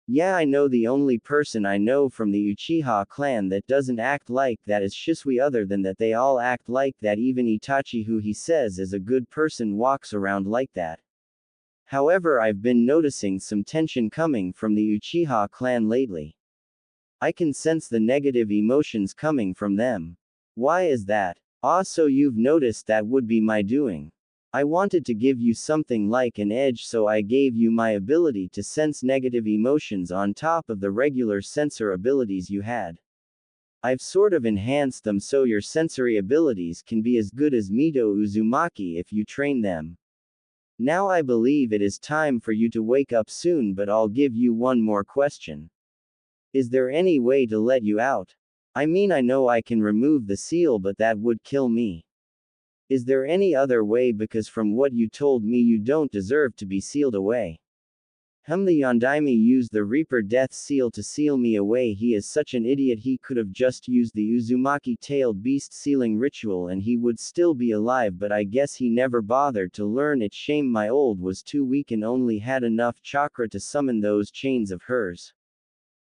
Yeah, I know the only person I know from the Uchiha clan that doesn't act like that is Shisui. Other than that, they all act like that. Even Itachi, who he says is a good person, walks around like that. However, I've been noticing some tension coming from the Uchiha clan lately. I can sense the negative emotions coming from them. Why is that? Ah, so you've noticed that would be my doing. I wanted to give you something like an edge, so I gave you my ability to sense negative emotions on top of the regular sensor abilities you had. I've sort of enhanced them so your sensory abilities can be as good as Mito Uzumaki if you train them. Now I believe it is time for you to wake up soon, but I'll give you one more question. Is there any way to let you out? I mean, I know I can remove the seal, but that would kill me. Is there any other way, because from what you told me you don't deserve to be sealed away. The Yondaime used the Reaper Death Seal to seal me away. He is such an idiot. He could have just used the Uzumaki-tailed beast sealing ritual and he would still be alive, but I guess he never bothered to learn it. Shame, my old was too weak and only had enough chakra to summon those chains of hers.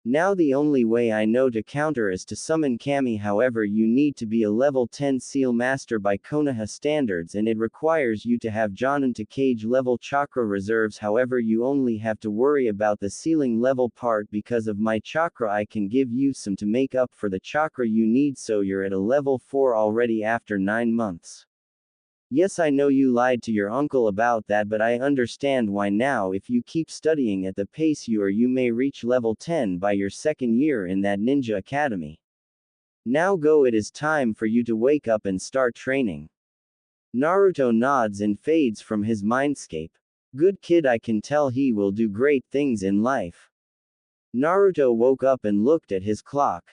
Now the only way I know to counter is to summon Kami. However, you need to be a level 10 seal master by Konoha standards and it requires you to have Jonin to cage level chakra reserves. However, you only have to worry about the sealing level part. Because of my chakra I can give you some to make up for the chakra you need, so you're at a level 4 already after 9 months. Yes, I know you lied to your uncle about that, but I understand why now. If you keep studying at the pace you are, you may reach level 10 by your second year in that ninja academy. Now go, it is time for you to wake up and start training. Naruto nods and fades from his mindscape. Good kid, I can tell he will do great things in life. Naruto woke up and looked at his clock.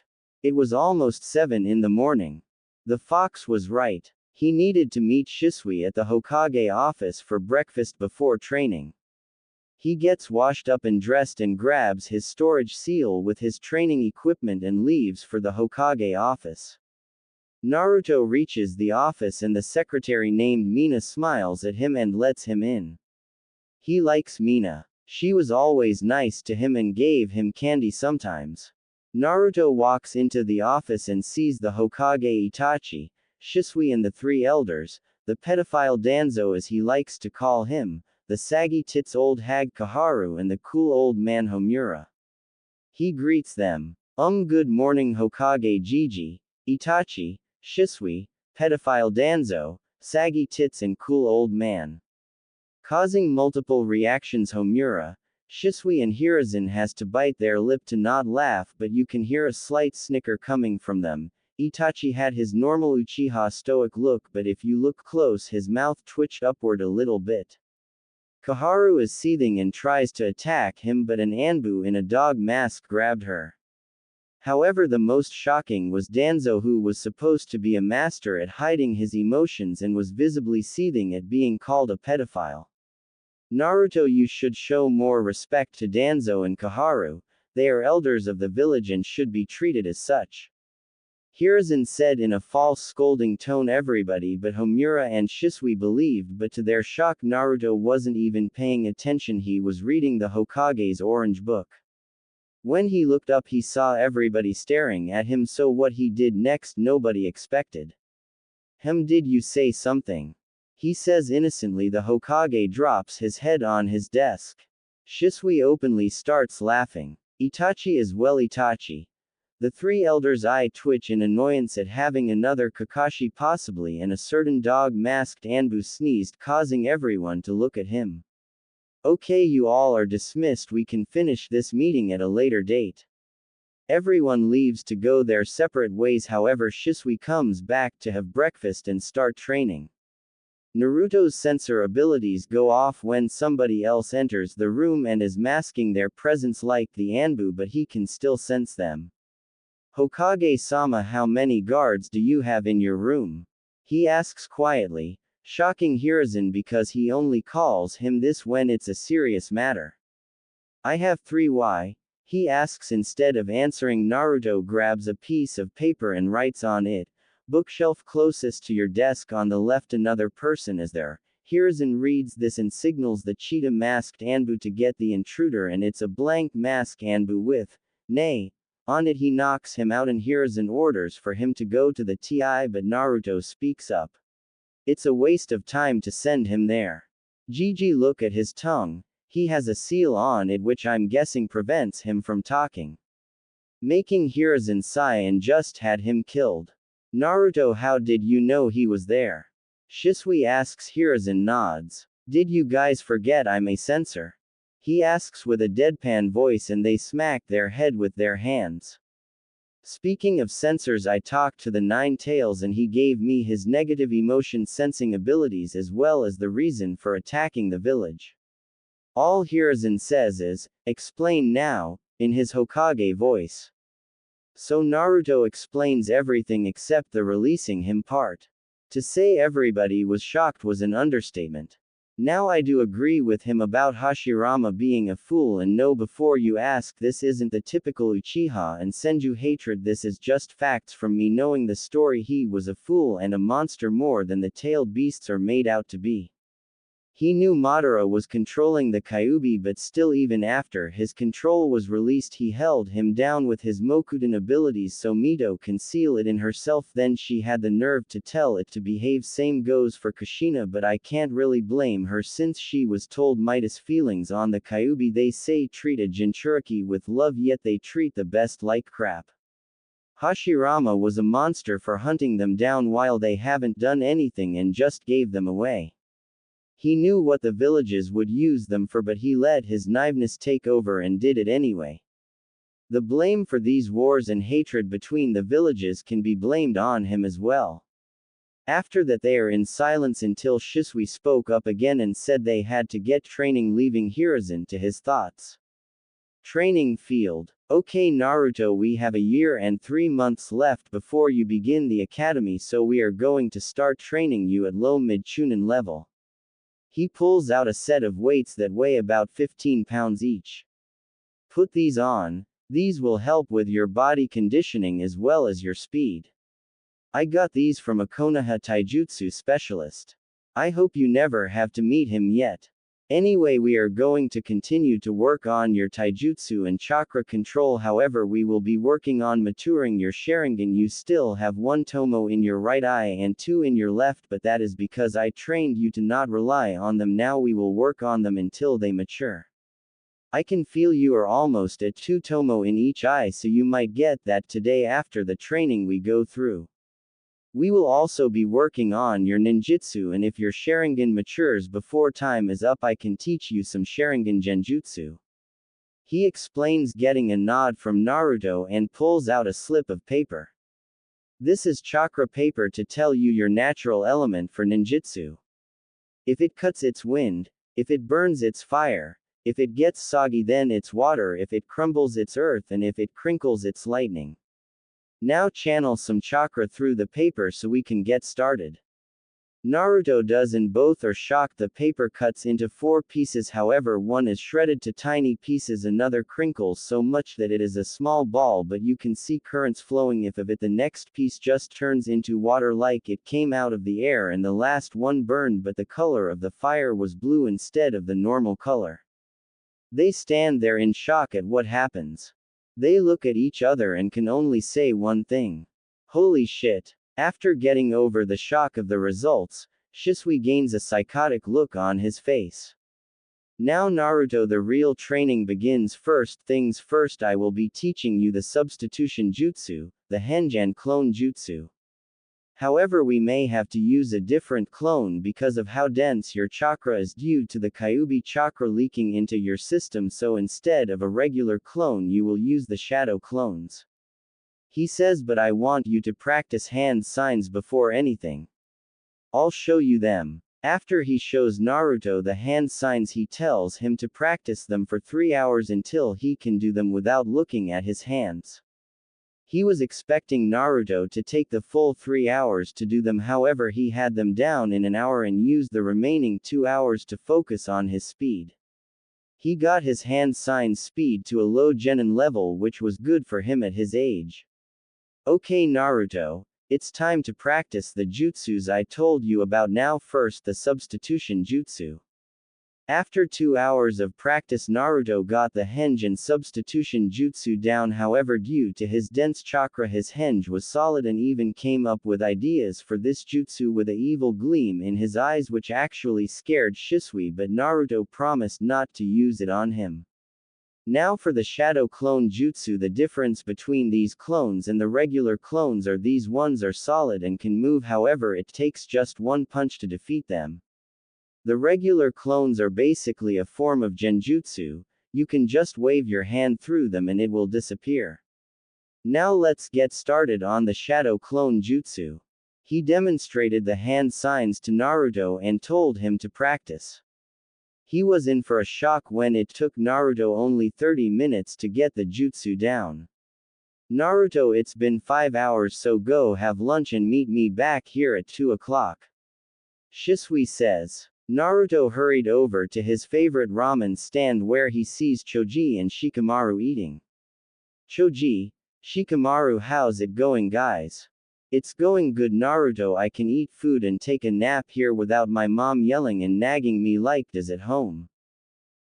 It was almost 7 in the morning. The fox was right. He needed to meet Shisui at the Hokage office for breakfast before training. He gets washed up and dressed and grabs his storage seal with his training equipment and leaves for the Hokage office. Naruto reaches the office and the secretary named Mina smiles at him and lets him in. He likes Mina. She was always nice to him and gave him candy sometimes. Naruto walks into the office and sees the Hokage Itachi, Shisui and the 3 elders, the pedophile Danzo as he likes to call him, the saggy tits old hag Kaharu and the cool old man Homura. He greets them. Good morning Hokage Gigi, Itachi, Shisui, pedophile Danzo, saggy tits and cool old man. Causing multiple reactions, Homura, Shisui and Hiruzen has to bite their lip to not laugh, but you can hear a slight snicker coming from them. Itachi had his normal Uchiha stoic look, but if you look close his mouth twitched upward a little bit. Koharu is seething and tries to attack him, but an Anbu in a dog mask grabbed her. However, the most shocking was Danzo, who was supposed to be a master at hiding his emotions and was visibly seething at being called a pedophile. Naruto, you should show more respect to Danzo and Koharu. They are elders of the village and should be treated as such. Hiruzen said in a false scolding tone everybody but Homura and Shisui believed, but to their shock Naruto wasn't even paying attention, he was reading the Hokage's orange book. When he looked up he saw everybody staring at him, so what he did next nobody expected. Did you say something? He says innocently. The Hokage drops his head on his desk. Shisui openly starts laughing. Itachi as well. Itachi. The three elders' eye twitch in annoyance at having another Kakashi possibly, and a certain dog-masked Anbu sneezed, causing everyone to look at him. Okay, you all are dismissed. We can finish this meeting at a later date. Everyone leaves to go their separate ways. However, Shisui comes back to have breakfast and start training. Naruto's sensor abilities go off when somebody else enters the room and is masking their presence like the Anbu, but he can still sense them. Hokage-sama, how many guards do you have in your room? He asks quietly, shocking Hiruzen because he only calls him this when it's a serious matter. I have 3. Why? He asks. Instead of answering, Naruto grabs a piece of paper and writes on it, bookshelf closest to your desk on the left. Another person is there. Hiruzen reads this and signals the cheetah-masked Anbu to get the intruder, and it's a blank mask Anbu with, nay, on it. He knocks him out and Hiruzen orders for him to go to the TI, but Naruto speaks up. It's a waste of time to send him there. Gigi, look at his tongue. He has a seal on it which I'm guessing prevents him from talking. Making Hiruzen sigh and just had him killed. Naruto, how did you know he was there? Shisui asks. Hiruzen nods. Did you guys forget I'm a censor? He asks with a deadpan voice, and they smack their head with their hands. Speaking of censors, I talked to the Nine Tails and he gave me his negative emotion sensing abilities as well as the reason for attacking the village. All Hiruzen says is, explain now, in his Hokage voice. So Naruto explains everything except the releasing him part. To say everybody was shocked was an understatement. Now I do agree with him about Hashirama being a fool, and no, before you ask, this isn't the typical Uchiha and send you hatred. This is just facts from me knowing the story. He was a fool and a monster more than the tailed beasts are made out to be. He knew Madara was controlling the Kyuubi, but still, even after his control was released, he held him down with his Mokudan abilities so Mito can seal it in herself. Then she had the nerve to tell it to behave. Same goes for Kushina, but I can't really blame her since she was told Midas' feelings on the Kyuubi. They say treat a Jinchuriki with love, yet they treat the best like crap. Hashirama was a monster for hunting them down while they haven't done anything and just gave them away. He knew what the villages would use them for, but he let his naiveness take over and did it anyway. The blame for these wars and hatred between the villages can be blamed on him as well. After that they are in silence until Shisui spoke up again and said they had to get training, leaving Hiruzen to his thoughts. Training field. Okay Naruto, we have a year and 3 months left before you begin the academy, so we are going to start training you at low mid-chunin level. He pulls out a set of weights that weigh about 15 pounds each. Put these on. These will help with your body conditioning as well as your speed. I got these from a Konoha taijutsu specialist. I hope you never have to meet him yet. Anyway, we are going to continue to work on your taijutsu and chakra control. However, we will be working on maturing your Sharingan. You still have 1 tomo in your right eye and 2 in your left, but that is because I trained you to not rely on them. Now we will work on them until they mature. I can feel you are almost at 2 tomo in each eye, so you might get that today after the training we go through. We will also be working on your ninjutsu, and if your Sharingan matures before time is up, I can teach you some Sharingan genjutsu. He explains, getting a nod from Naruto, and pulls out a slip of paper. This is chakra paper to tell you your natural element for ninjutsu. If it cuts, it's wind. If it burns, it's fire. If it gets soggy, then it's water. If it crumbles, it's earth. And if it crinkles, it's lightning. Now channel some chakra through the paper so we can get started. Naruto does in both are shocked. The paper cuts into 4 pieces, however one is shredded to tiny pieces, another crinkles so much that it is a small ball, but you can see currents flowing if of it. The next piece just turns into water like it came out of the air, and the last one burned, but the color of the fire was blue instead of the normal color. They stand there in shock at what happens. They look at each other and can only say one thing. Holy shit. After getting over the shock of the results, Shisui gains a psychotic look on his face. Now Naruto, the real training begins. First things first, I will be teaching you the substitution jutsu, the Henjan clone jutsu. However, we may have to use a different clone because of how dense your chakra is due to the Kyuubi chakra leaking into your system, so instead of a regular clone you will use the shadow clones. He says, but I want you to practice hand signs before anything. I'll show you them. After he shows Naruto the hand signs, he tells him to practice them for 3 hours until he can do them without looking at his hands. He was expecting Naruto to take the full 3 hours to do them, however he had them down in an hour and used the remaining 2 hours to focus on his speed. He got his hand sign speed to a low genin level, which was good for him at his age. Okay Naruto, it's time to practice the jutsus I told you about. Now first the substitution jutsu. After 2 hours of practice, Naruto got the henge and substitution jutsu down, however due to his dense chakra his henge was solid and even came up with ideas for this jutsu with a evil gleam in his eyes which actually scared Shisui, but Naruto promised not to use it on him. Now for the shadow clone jutsu. The difference between these clones and the regular clones are these ones are solid and can move, however it takes just one punch to defeat them. The regular clones are basically a form of genjutsu, you can just wave your hand through them and it will disappear. Now let's get started on the shadow clone jutsu. He demonstrated the hand signs to Naruto and told him to practice. He was in for a shock when it took Naruto only 30 minutes to get the jutsu down. Naruto, it's been 5 hours, so go have lunch and meet me back here at 2 o'clock. Shisui says. Naruto hurried over to his favorite ramen stand where he sees Choji and Shikamaru eating. Choji, Shikamaru, how's it going guys? It's going good Naruto, I can eat food and take a nap here without my mom yelling and nagging me like this at home.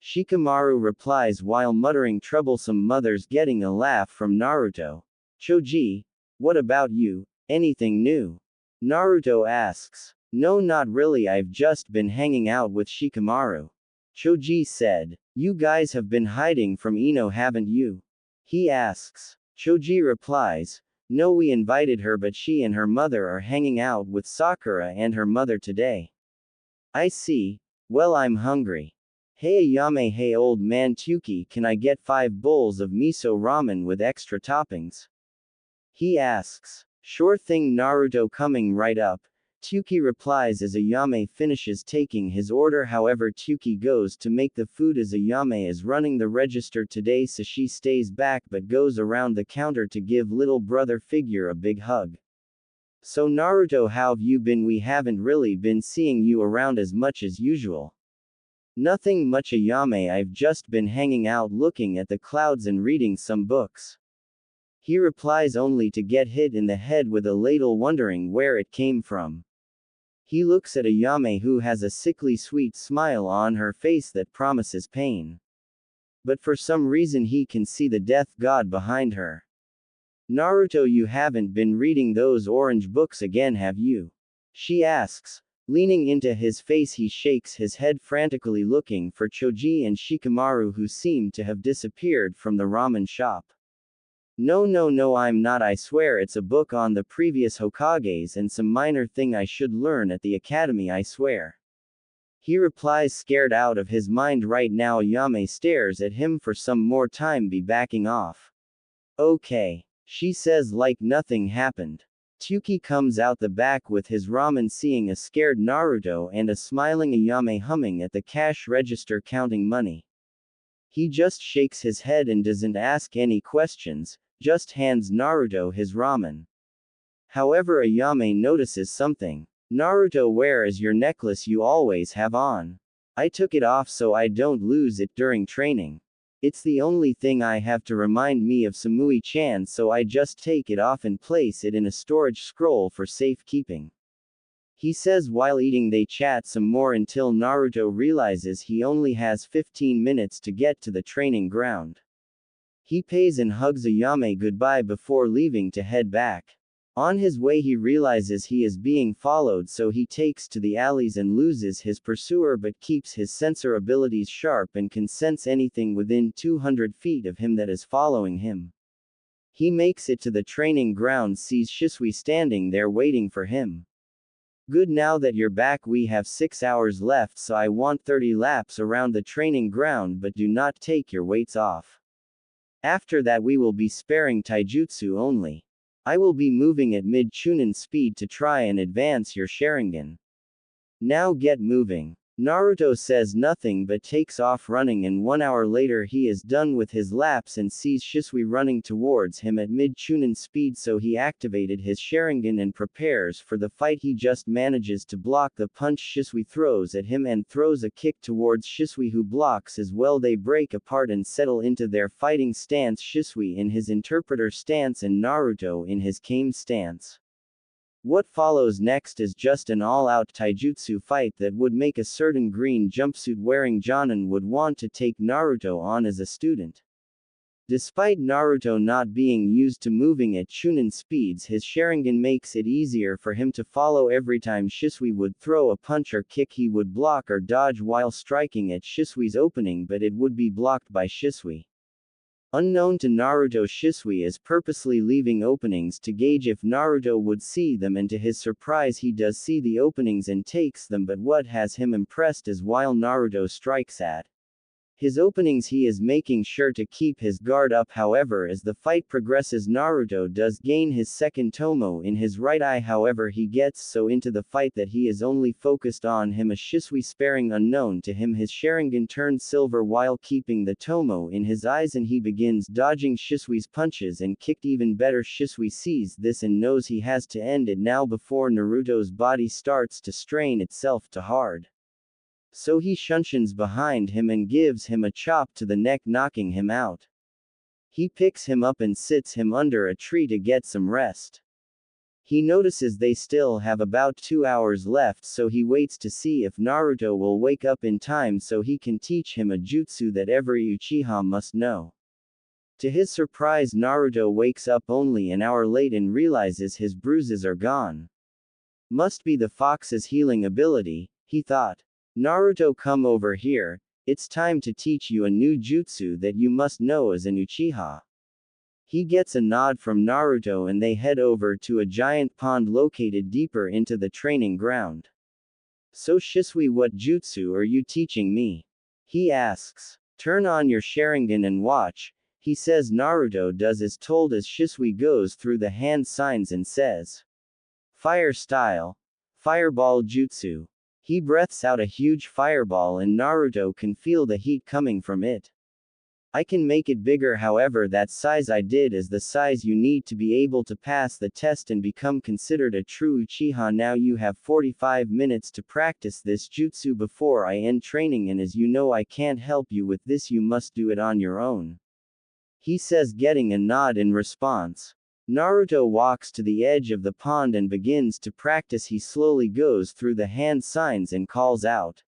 Shikamaru replies while muttering troublesome mothers, getting a laugh from Naruto. Choji, what about you, anything new? Naruto asks. No, not really, I've just been hanging out with Shikamaru. Choji said. You guys have been hiding from Ino, haven't you? He asks. Choji replies. No, we invited her but she and her mother are hanging out with Sakura and her mother today. I see. Well, I'm hungry. Hey Ayame, hey old man Tuki, can I get 5 bowls of miso ramen with extra toppings? He asks. Sure thing Naruto, coming right up. Tuki replies as Ayame finishes taking his order, however Tuki goes to make the food as Ayame is running the register today, so she stays back but goes around the counter to give little brother figure a big hug. So Naruto, how've you been? We haven't really been seeing you around as much as usual. Nothing much Ayame, I've just been hanging out looking at the clouds and reading some books. He replies only to get hit in the head with a ladle, wondering where it came from. He looks at Ayame, who has a sickly sweet smile on her face that promises pain. But for some reason he can see the death god behind her. Naruto, you haven't been reading those orange books again, have you? She asks. Leaning into his face, he shakes his head frantically, looking for Choji and Shikamaru, who seem to have disappeared from the ramen shop. No, I'm not, I swear it's a book on the previous Hokages and some minor thing I should learn at the academy, I swear. He replies, scared out of his mind right now. Ayame stares at him for some more time, be backing off. Okay. She says like nothing happened. Tsuki comes out the back with his ramen, seeing a scared Naruto and a smiling Ayame humming at the cash register counting money. He just shakes his head and doesn't ask any questions, just hands Naruto his ramen. However, Ayame notices something. Naruto, where is your necklace you always have on? I took it off so I don't lose it during training. It's the only thing I have to remind me of Samui-chan, so I just take it off and place it in a storage scroll for safekeeping. He says while eating. They chat some more until Naruto realizes he only has 15 minutes to get to the training ground. He pays and hugs Ayame goodbye before leaving to head back. On his way he realizes he is being followed, so he takes to the alleys and loses his pursuer but keeps his sensor abilities sharp and can sense anything within 200 feet of him that is following him. He makes it to the training ground, sees Shisui standing there waiting for him. Good, now that you're back we have 6 hours left, so I want 30 laps around the training ground, but do not take your weights off. After that we will be sparing taijutsu only. I will be moving at mid-chunin speed to try and advance your Sharingan. Now get moving. Naruto says nothing but takes off running, and 1 hour later he is done with his laps and sees Shisui running towards him at mid-chunin speed, so he activated his Sharingan and prepares for the fight. He just manages to block the punch Shisui throws at him and throws a kick towards Shisui, who blocks as well. They break apart and settle into their fighting stance, Shisui in his interpreter stance and Naruto in his Kame stance. What follows next is just an all-out taijutsu fight that would make a certain green jumpsuit wearing Jonin would want to take Naruto on as a student. Despite Naruto not being used to moving at Chunin speeds, his Sharingan makes it easier for him to follow. Every time Shisui would throw a punch or kick he would block or dodge while striking at Shisui's opening, but it would be blocked by Shisui. Unknown to Naruto, Shisui is purposely leaving openings to gauge if Naruto would see them, and to his surprise he does see the openings and takes them, but what has him impressed is while Naruto strikes at his openings he is making sure to keep his guard up. However, as the fight progresses Naruto does gain his second tomo in his right eye, however he gets so into the fight that he is only focused on him, a Shisui sparing. Unknown to him, his Sharingan turned silver while keeping the tomo in his eyes, and he begins dodging Shisui's punches and kicked. Even better, Shisui sees this and knows he has to end it now before Naruto's body starts to strain itself to hard. So he shunsins behind him and gives him a chop to the neck, knocking him out. He picks him up and sits him under a tree to get some rest. He notices they still have about 2 hours left, so he waits to see if Naruto will wake up in time so he can teach him a jutsu that every Uchiha must know. To his surprise, Naruto wakes up only an hour late and realizes his bruises are gone. Must be the fox's healing ability, he thought. Naruto, come over here, it's time to teach you a new jutsu that you must know as an Uchiha. He gets a nod from Naruto and they head over to a giant pond located deeper into the training ground. So Shisui, what jutsu are you teaching me? He asks. Turn on your Sharingan and watch, he says. Naruto does as told as Shisui goes through the hand signs and says, Fire style. Fireball jutsu. He breathes out a huge fireball and Naruto can feel the heat coming from it. I can make it bigger, however that size I did is the size you need to be able to pass the test and become considered a true Uchiha. Now you have 45 minutes to practice this jutsu before I end training, and as you know I can't help you with this, you must do it on your own. He says, getting a nod in response. Naruto walks to the edge of the pond and begins to practice. He slowly goes through the hand signs and calls out,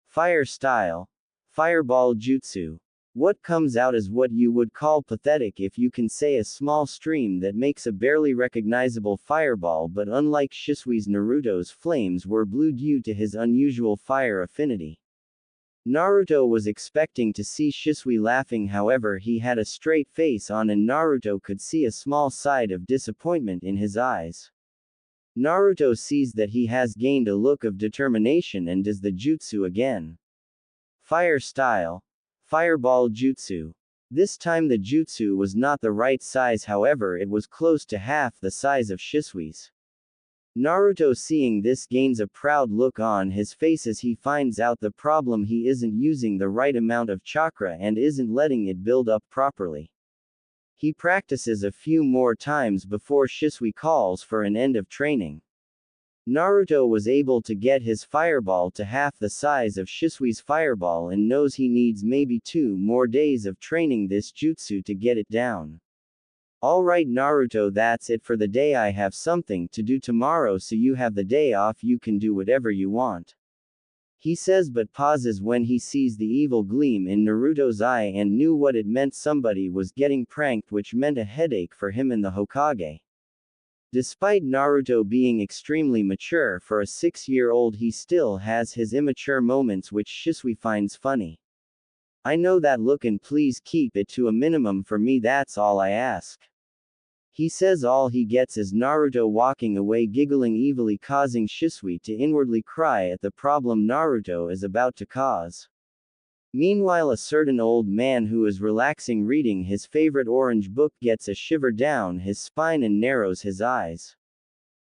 Fire style. Fireball jutsu. What comes out is what you would call pathetic if you can say a small stream that makes a barely recognizable fireball, but unlike Shisui's, Naruto's flames were blue due to his unusual fire affinity. Naruto was expecting to see Shisui laughing, however he had a straight face on and Naruto could see a small side of disappointment in his eyes. Naruto sees that he has gained a look of determination and does the jutsu again. Fire style. Fireball jutsu. This time the jutsu was not the right size, however it was close to half the size of Shisui's. Naruto seeing this gains a proud look on his face as he finds out the problem: he isn't using the right amount of chakra and isn't letting it build up properly. He practices a few more times before Shisui calls for an end of training. Naruto was able to get his fireball to half the size of Shisui's fireball and knows he needs maybe 2 more days of training this jutsu to get it down. Alright Naruto, that's it for the day. I have something to do tomorrow, so you have the day off, you can do whatever you want. He says, but pauses when he sees the evil gleam in Naruto's eye and knew what it meant. Somebody was getting pranked, which meant a headache for him and the Hokage. Despite Naruto being extremely mature for a 6-year-old, he still has his immature moments, which Shisui finds funny. I know that look, and please keep it to a minimum for me, that's all I ask. He says. All he gets is Naruto walking away giggling evilly, causing Shisui to inwardly cry at the problem Naruto is about to cause. Meanwhile, a certain old man who is relaxing reading his favorite orange book gets a shiver down his spine and narrows his eyes.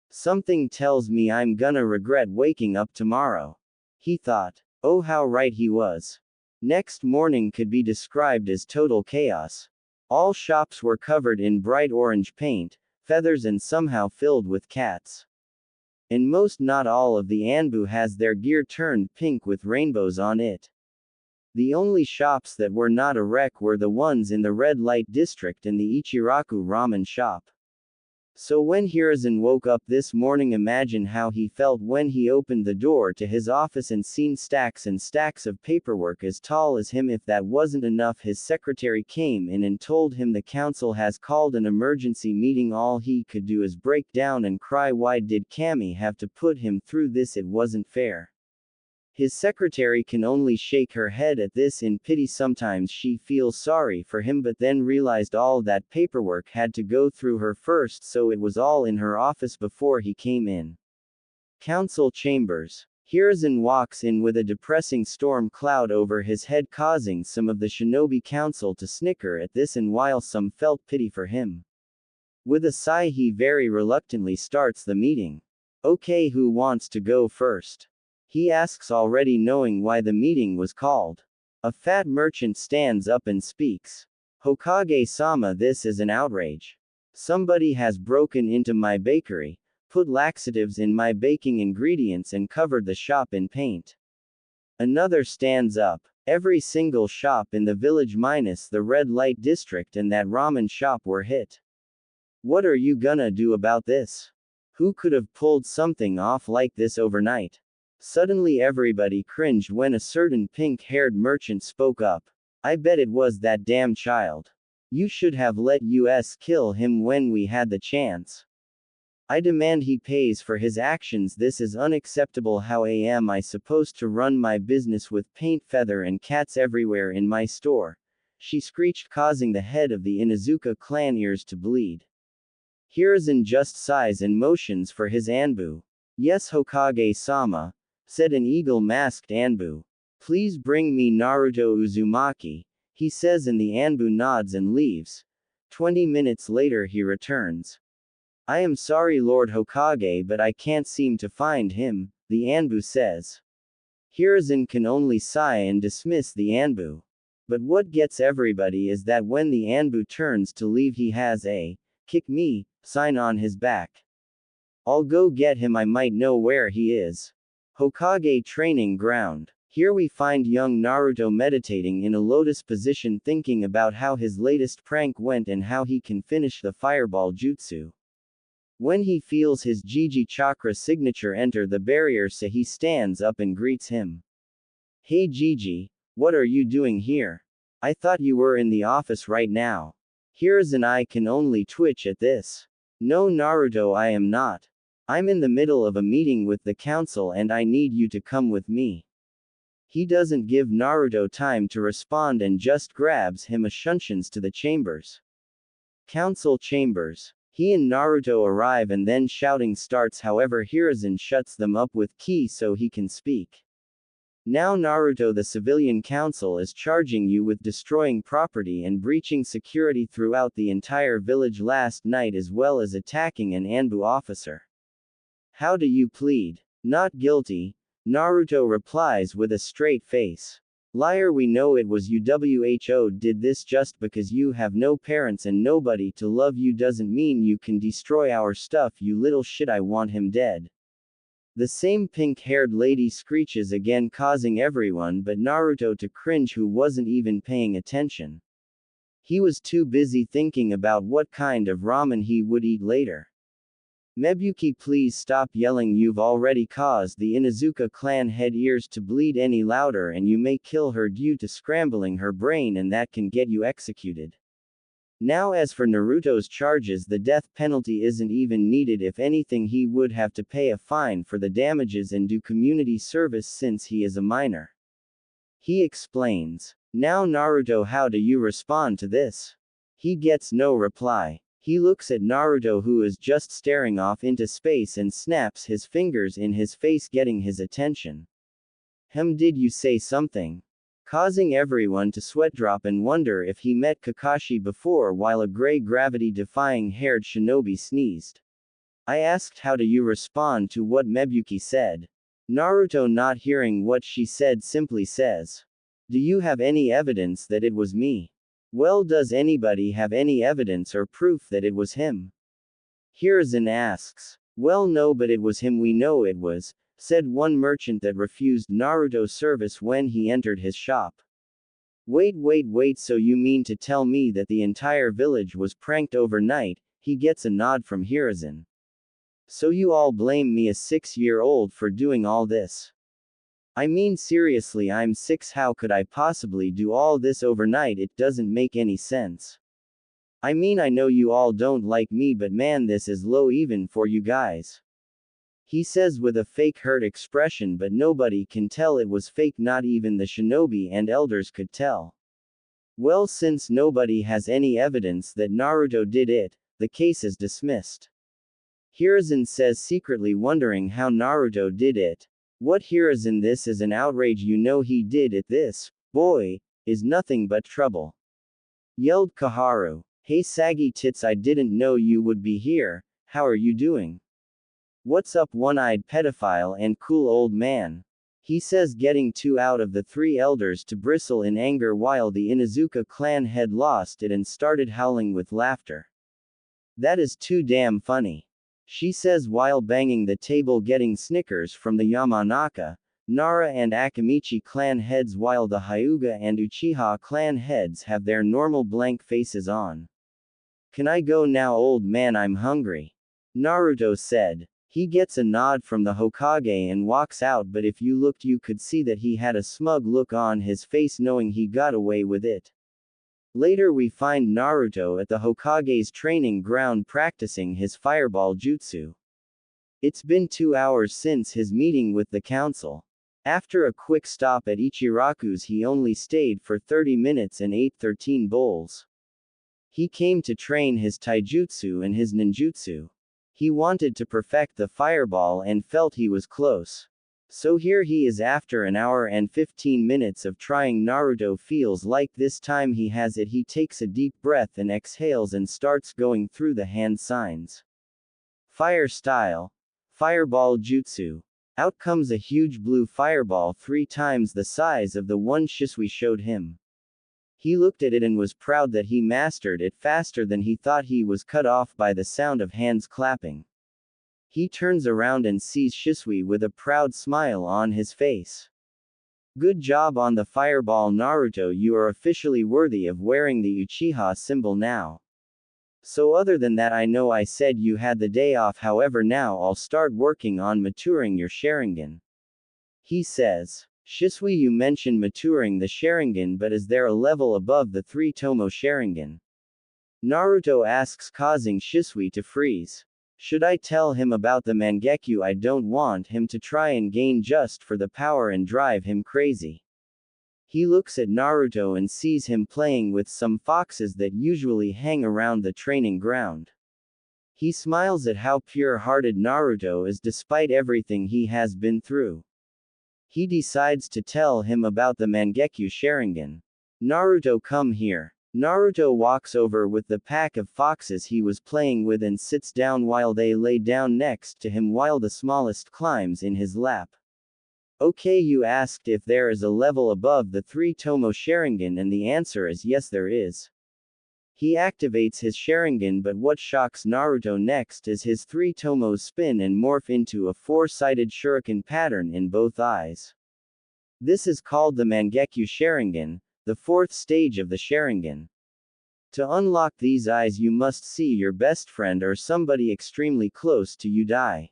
Something tells me I'm gonna regret waking up tomorrow, he thought. Oh, how right he was. Next morning could be described as total chaos. All shops were covered in bright orange paint, feathers, and somehow filled with cats. And most, not all, of the Anbu has their gear turned pink with rainbows on it. The only shops that were not a wreck were the ones in the red light district and the Ichiraku ramen shop. So when Hiruzen woke up this morning, imagine how he felt when he opened the door to his office and seen stacks and stacks of paperwork as tall as him. If that wasn't enough, his secretary came in and told him the council has called an emergency meeting. All he could do is break down and cry. Why did Kami have to put him through this? It wasn't fair. His secretary can only shake her head at this in pity. Sometimes she feels sorry for him, but then realized all that paperwork had to go through her first, so it was all in her office before he came in. Council chambers. Hiruzen walks in with a depressing storm cloud over his head, causing some of the shinobi council to snicker at this, and while some felt pity for him, with a sigh he very reluctantly starts the meeting. Okay, who wants to go first? He asks, already knowing why the meeting was called. A fat merchant stands up and speaks. Hokage-sama, this is an outrage. Somebody has broken into my bakery, put laxatives in my baking ingredients, and covered the shop in paint. Another stands up. Every single shop in the village minus the red light district and that ramen shop were hit. What are you gonna do about this? Who could have pulled something off like this overnight? Suddenly everybody cringed when a certain pink-haired merchant spoke up. I bet it was that damn child. You should have let us kill him when we had the chance. I demand he pays for his actions. This is unacceptable. How am I supposed to run my business with paint, feather, and cats everywhere in my store? She screeched, causing the head of the Inuzuka clan ears to bleed. Hiruzen just sighs and motions for his Anbu. Yes, Hokage-sama, said an eagle-masked Anbu. Please bring me Naruto Uzumaki, he says, and the Anbu nods and leaves. 20 minutes later he returns. I am sorry, Lord Hokage, but I can't seem to find him, the Anbu says. Hiruzen can only sigh and dismiss the Anbu. But what gets everybody is that when the Anbu turns to leave, he has a "kick me" sign on his back. I'll go get him, I might know where he is. Hokage training ground. Here we find young Naruto meditating in a lotus position, thinking about how his latest prank went and how he can finish the fireball jutsu. When he feels his Jiji chakra signature enter the barrier, so he stands up and greets him. Hey Jiji, what are you doing here? I thought you were in the office right now. Hiruzen I can only twitch at this. No Naruto, I am not. I'm in the middle of a meeting with the council and I need you to come with me. He doesn't give Naruto time to respond and just grabs him a shunshuns to the chambers. Council chambers. He and Naruto arrive and then shouting starts, however Hiruzen shuts them up with key so he can speak. Now Naruto, the civilian council is charging you with destroying property and breaching security throughout the entire village last night as well as attacking an Anbu officer. How do you plead? Not guilty, Naruto replies with a straight face. Liar, we know it was you. Who did this just because you have no parents and nobody to love you doesn't mean you can destroy our stuff, you little shit, I want him dead. The same pink-haired lady screeches again, causing everyone but Naruto to cringe, who wasn't even paying attention. He was too busy thinking about what kind of ramen he would eat later. Mebuki, please stop yelling, you've already caused the Inuzuka clan head ears to bleed any louder and you may kill her due to scrambling her brain, and that can get you executed. Now as for Naruto's charges, the death penalty isn't even needed. If anything, he would have to pay a fine for the damages and do community service since he is a minor. He explains. Now Naruto, how do you respond to this? He gets no reply. He looks at Naruto, who is just staring off into space, and snaps his fingers in his face, getting his attention. Did you say something? Causing everyone to sweat drop and wonder if he met Kakashi before, while a gray gravity-defying haired shinobi sneezed. I asked how do you respond to what Mebuki said. Naruto, not hearing what she said, simply says. Do you have any evidence that it was me? Well, does anybody have any evidence or proof that it was him? Hiruzen asks. Well, no, but it was him, we know it was, said one merchant that refused Naruto's service when he entered his shop. Wait, so you mean to tell me that the entire village was pranked overnight? He gets a nod from Hiruzen. So you all blame me, a 6-year-old, for doing all this? I mean, seriously, I'm 6, how could I possibly do all this overnight? It doesn't make any sense. I mean, I know you all don't like me, but man, this is low even for you guys. He says with a fake hurt expression, but nobody can tell it was fake, not even the shinobi and elders could tell. Well, since nobody has any evidence that Naruto did it, the case is dismissed. Hiruzen says, secretly wondering how Naruto did it. What, Hiruzen, this is an outrage, you know he did it. This boy is nothing but trouble. Yelled Kaharu. Hey saggy tits, I didn't know you would be here, how are you doing? What's up, one-eyed pedophile and cool old man? He says, getting 2 out of the 3 elders to bristle in anger, while the Inuzuka clan head lost it and started howling with laughter. That is too damn funny. She says while banging the table, getting snickers from the Yamanaka, Nara and Akamichi clan heads, while the Hyuga and Uchiha clan heads have their normal blank faces on. Can I go now, old man? I'm hungry. Naruto said. He gets a nod from the Hokage and walks out, but if you looked you could see that he had a smug look on his face, knowing he got away with it. Later we find Naruto at the Hokage's training ground practicing his fireball jutsu. It's been 2 hours since his meeting with the council. After a quick stop at Ichiraku's, he only stayed for 30 minutes and ate 13 bowls. He came to train his taijutsu and his ninjutsu. He wanted to perfect the fireball and felt he was close. So here he is after an hour and 15 minutes of trying. Naruto feels like this time he has it. He takes a deep breath and exhales and starts going through the hand signs. Fire style. Fireball jutsu. Out comes a huge blue fireball 3 times the size of the one Shisui showed him. He looked at it and was proud that he mastered it faster than he thought. He was cut off by the sound of hands clapping. He turns around and sees Shisui with a proud smile on his face. Good job on the fireball, Naruto, you are officially worthy of wearing the Uchiha symbol now. So other than that, I know I said you had the day off, however now I'll start working on maturing your Sharingan. He says. Shisui, you mentioned maturing the Sharingan, but is there a level above the 3 Tomo Sharingan? Naruto asks, causing Shisui to freeze. Should I tell him about the Mangekyo? I don't want him to try and gain just for the power and drive him crazy. He looks at Naruto and sees him playing with some foxes that usually hang around the training ground. He smiles at how pure-hearted Naruto is despite everything he has been through. He decides to tell him about the Mangekyo Sharingan. Naruto, come here. Naruto walks over with the pack of foxes he was playing with and sits down while they lay down next to him while the smallest climbs in his lap. Okay, you asked if there is a level above the 3 Tomo Sharingan, and the answer is yes, there is. He activates his Sharingan, but what shocks Naruto next is his 3 Tomos spin and morph into a 4-sided shuriken pattern in both eyes. This is called the Mangekyo Sharingan, the 4th stage of the Sharingan. To unlock these eyes, you must see your best friend or somebody extremely close to you die.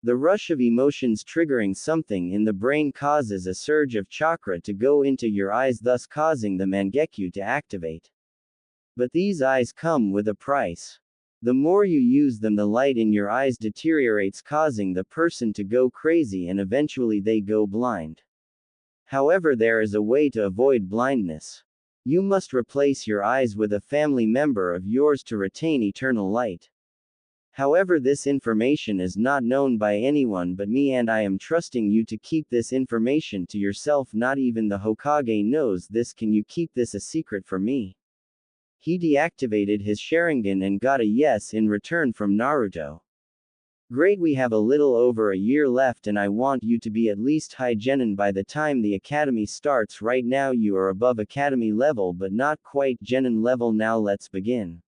The rush of emotions triggering something in the brain causes a surge of chakra to go into your eyes, thus causing the Mangekyo to activate. But these eyes come with a price. The more you use them, the light in your eyes deteriorates, causing the person to go crazy and eventually they go blind. However, there is a way to avoid blindness. You must replace your eyes with a family member of yours to retain eternal light. However, this information is not known by anyone but me, and I am trusting you to keep this information to yourself. Not even the Hokage knows this. Can you keep this a secret for me? He deactivated his Sharingan and got a yes in return from Naruto. Great, we have a little over a year left and I want you to be at least high genin by the time the academy starts. Right now you are above academy level but not quite genin level. Now let's begin.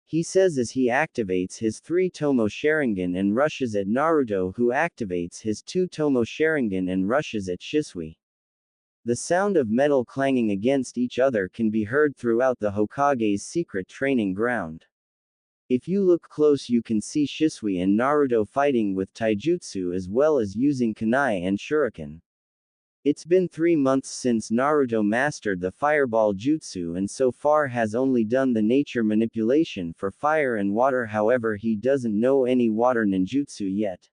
He says as he activates his 3 Tomo Sharingan and rushes at Naruto, who activates his 2 Tomo Sharingan and rushes at Shisui. The sound of metal clanging against each other can be heard throughout the Hokage's secret training ground. If you look close, you can see Shisui and Naruto fighting with taijutsu as well as using kunai and shuriken. It's been 3 months since Naruto mastered the fireball jutsu and so far has only done the nature manipulation for fire and water. However, he doesn't know any water ninjutsu yet.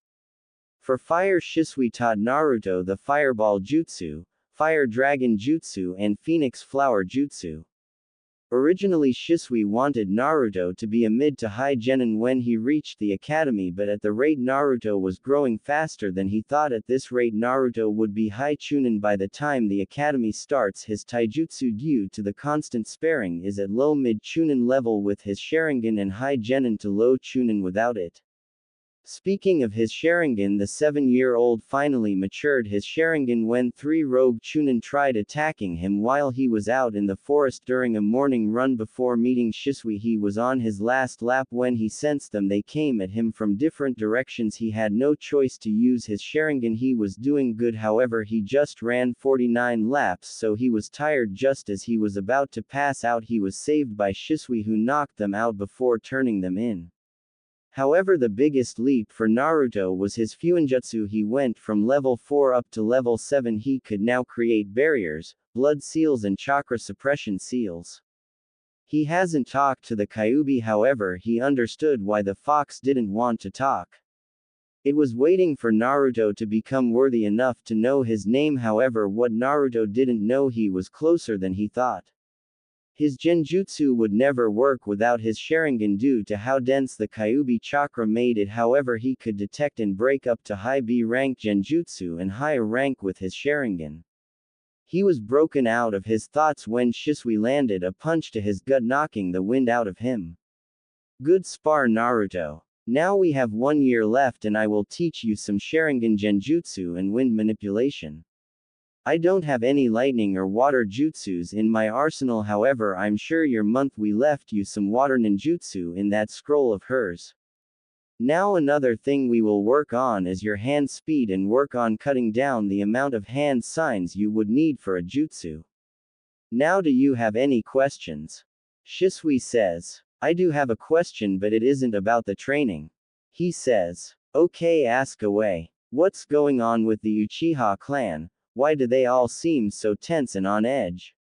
For fire, Shisui taught Naruto the fireball jutsu, fire dragon jutsu and phoenix flower jutsu. Originally, Shisui wanted Naruto to be a mid to high genin when he reached the academy, but at the rate Naruto was growing faster than he thought, at this rate Naruto would be high chunin by the time the academy starts. His taijutsu, due to the constant sparring, is at low mid chunin level with his Sharingan and high genin to low chunin without it. Speaking of his Sharingan, the 7-year-old finally matured his Sharingan when 3 rogue Chunin tried attacking him while he was out in the forest during a morning run before meeting Shisui. He was on his last lap when he sensed them. They came at him from different directions. He had no choice to use his Sharingan. He was doing good, however he just ran 49 laps, so he was tired. Just as he was about to pass out, he was saved by Shisui, who knocked them out before turning them in. However, the biggest leap for Naruto was his Fuinjutsu. He went from level 4 up to level 7. He could now create barriers, blood seals and chakra suppression seals. He hasn't talked to the Kyuubi, however he understood why the fox didn't want to talk. It was waiting for Naruto to become worthy enough to know his name. However, what Naruto didn't know, he was closer than he thought. His genjutsu would never work without his Sharingan due to how dense the Kyuubi chakra made it. However, he could detect and break up to high B rank genjutsu and higher rank with his Sharingan. He was broken out of his thoughts when Shisui landed a punch to his gut, knocking the wind out of him. Good spar, Naruto. Now we have 1 year left and I will teach you some Sharingan genjutsu and wind manipulation. I don't have any lightning or water jutsus in my arsenal, however I'm sure your month we left you some water ninjutsu in that scroll of hers. Now another thing we will work on is your hand speed and work on cutting down the amount of hand signs you would need for a jutsu. Now do you have any questions? Shisui says. I do have a question, but it isn't about the training. He says. Okay, ask away. What's going on with the Uchiha clan? Why do they all seem so tense and on edge?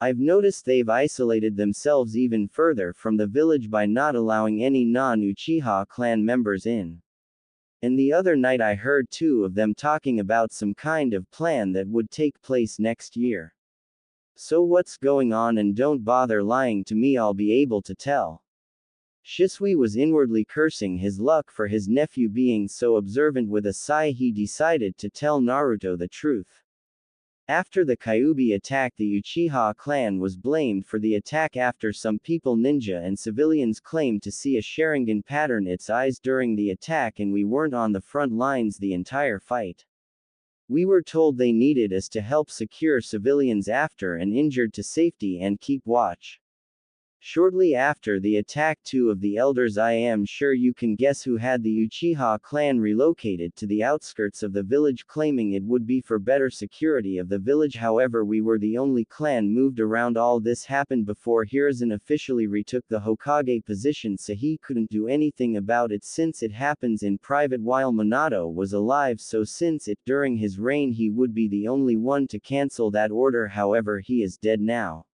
I've noticed they've isolated themselves even further from the village by not allowing any non-Uchiha clan members in. And the other night I heard 2 of them talking about some kind of plan that would take place next year. So what's going on? And don't bother lying to me, I'll be able to tell. Shisui was inwardly cursing his luck for his nephew being so observant. With a sigh, he decided to tell Naruto the truth. After the Kyuubi attack, the Uchiha clan was blamed for the attack after some people, ninja and civilians, claimed to see a Sharingan pattern its eyes during the attack, and we weren't on the front lines the entire fight. We were told they needed us to help secure civilians after and injured to safety and keep watch. Shortly after the attack, two of the elders, I am sure you can guess who, had the Uchiha clan relocated to the outskirts of the village, claiming it would be for better security of the village. However, we were the only clan moved around. All this happened before Hiruzen officially retook the Hokage position, so he couldn't do anything about it since it happens in private while Minato was alive. So since it during his reign, he would be the only one to cancel that order. However, he is dead now.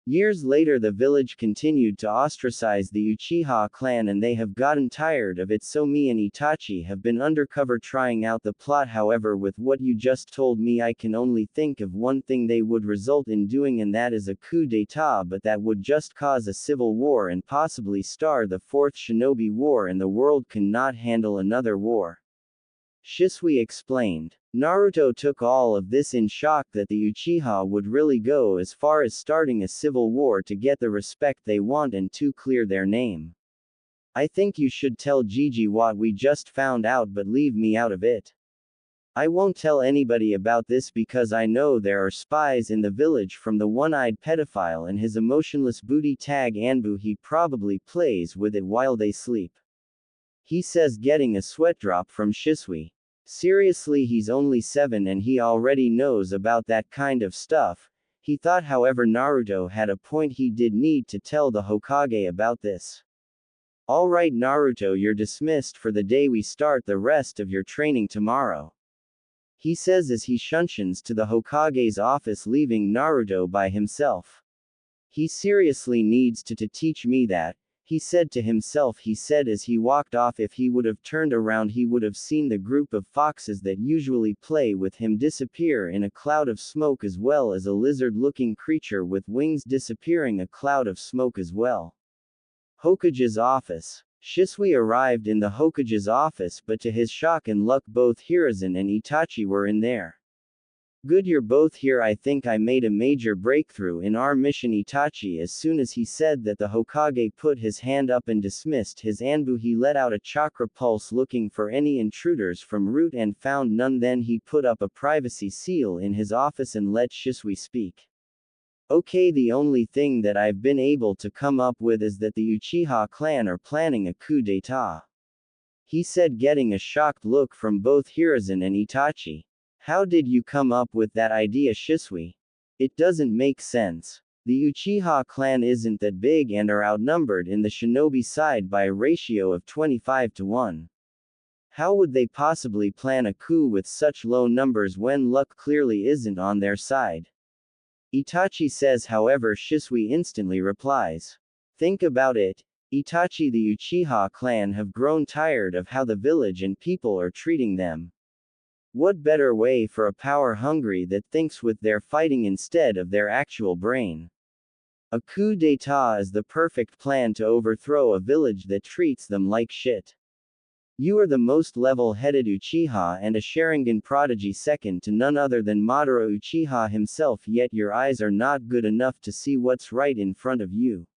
Years later, the village continued to ostracize the Uchiha clan, and they have gotten tired of it, so me and Itachi have been undercover trying out the plot. However, with what you just told me, I can only think of one thing they would result in doing, and that is a coup d'etat, but that would just cause a civil war and possibly start the Fourth Shinobi War, and the world cannot handle another war. Shisui explained. Naruto took all of this in shock, that the Uchiha would really go as far as starting a civil war to get the respect they want and to clear their name. I think you should tell Gigi what we just found out, but leave me out of it. I won't tell anybody about this because I know there are spies in the village, from the one-eyed pedophile and his emotionless booty tag Anbu. He probably plays with it while they sleep. He says, getting a sweat drop from Shisui. Seriously, he's only 7 and he already knows about that kind of stuff. He thought, however, Naruto had a point. He did need to tell the Hokage about this. Alright Naruto, you're dismissed for the day. We start the rest of your training tomorrow. He says as he shunshuns to the Hokage's office, leaving Naruto by himself. He seriously needs to teach me that, he said to himself. He said as he walked off, if he would have turned around, he would have seen the group of foxes that usually play with him disappear in a cloud of smoke, as well as a lizard-looking creature with wings disappearing a cloud of smoke as well. Hokage's office. Shisui arrived in the Hokage's office, but to his shock and luck, both Hiruzen and Itachi were in there. Good, you're both here. I think I made a major breakthrough in our mission. Itachi, as soon as he said that, the Hokage put his hand up and dismissed his Anbu. He let out a chakra pulse looking for any intruders from root and found none. Then he put up a privacy seal in his office and let Shisui speak. Okay, the only thing that I've been able to come up with is that the Uchiha clan are planning a coup d'etat. He said, getting a shocked look from both Hiruzen and Itachi. How did you come up with that idea, Shisui? It doesn't make sense. The Uchiha clan isn't that big and are outnumbered in the shinobi side by a ratio of 25-1. How would they possibly plan a coup with such low numbers when luck clearly isn't on their side? Itachi says. However, Shisui instantly replies. Think about it, Itachi. The Uchiha clan have grown tired of how the village and people are treating them. What better way for a power hungry that thinks with their fighting instead of their actual brain? A coup d'etat is the perfect plan to overthrow a village that treats them like shit. You are the most level-headed Uchiha and a Sharingan prodigy, second to none other than Madara Uchiha himself, yet your eyes are not good enough to see what's right in front of you.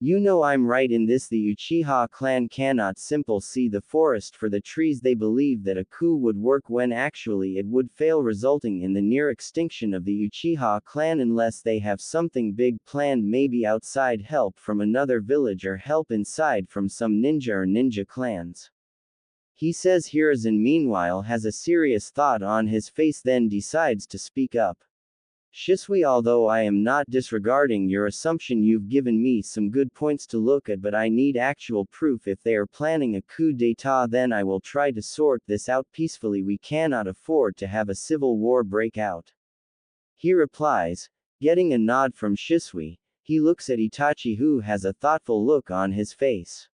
You know I'm right in this. The Uchiha clan cannot simply see the forest for the trees. They believe that a coup would work when actually it would fail, resulting in the near extinction of the Uchiha clan unless they have something big planned, maybe outside help from another village or help inside from some ninja or ninja clans. He says. Hiruzen meanwhile has a serious thought on his face, then decides to speak up. Shisui, although I am not disregarding your assumption, you've given me some good points to look at, but I need actual proof. If they are planning a coup d'etat, then I will try to sort this out peacefully. We cannot afford to have a civil war break out. He replies. Getting a nod from Shisui, he looks at Itachi, who has a thoughtful look on his face.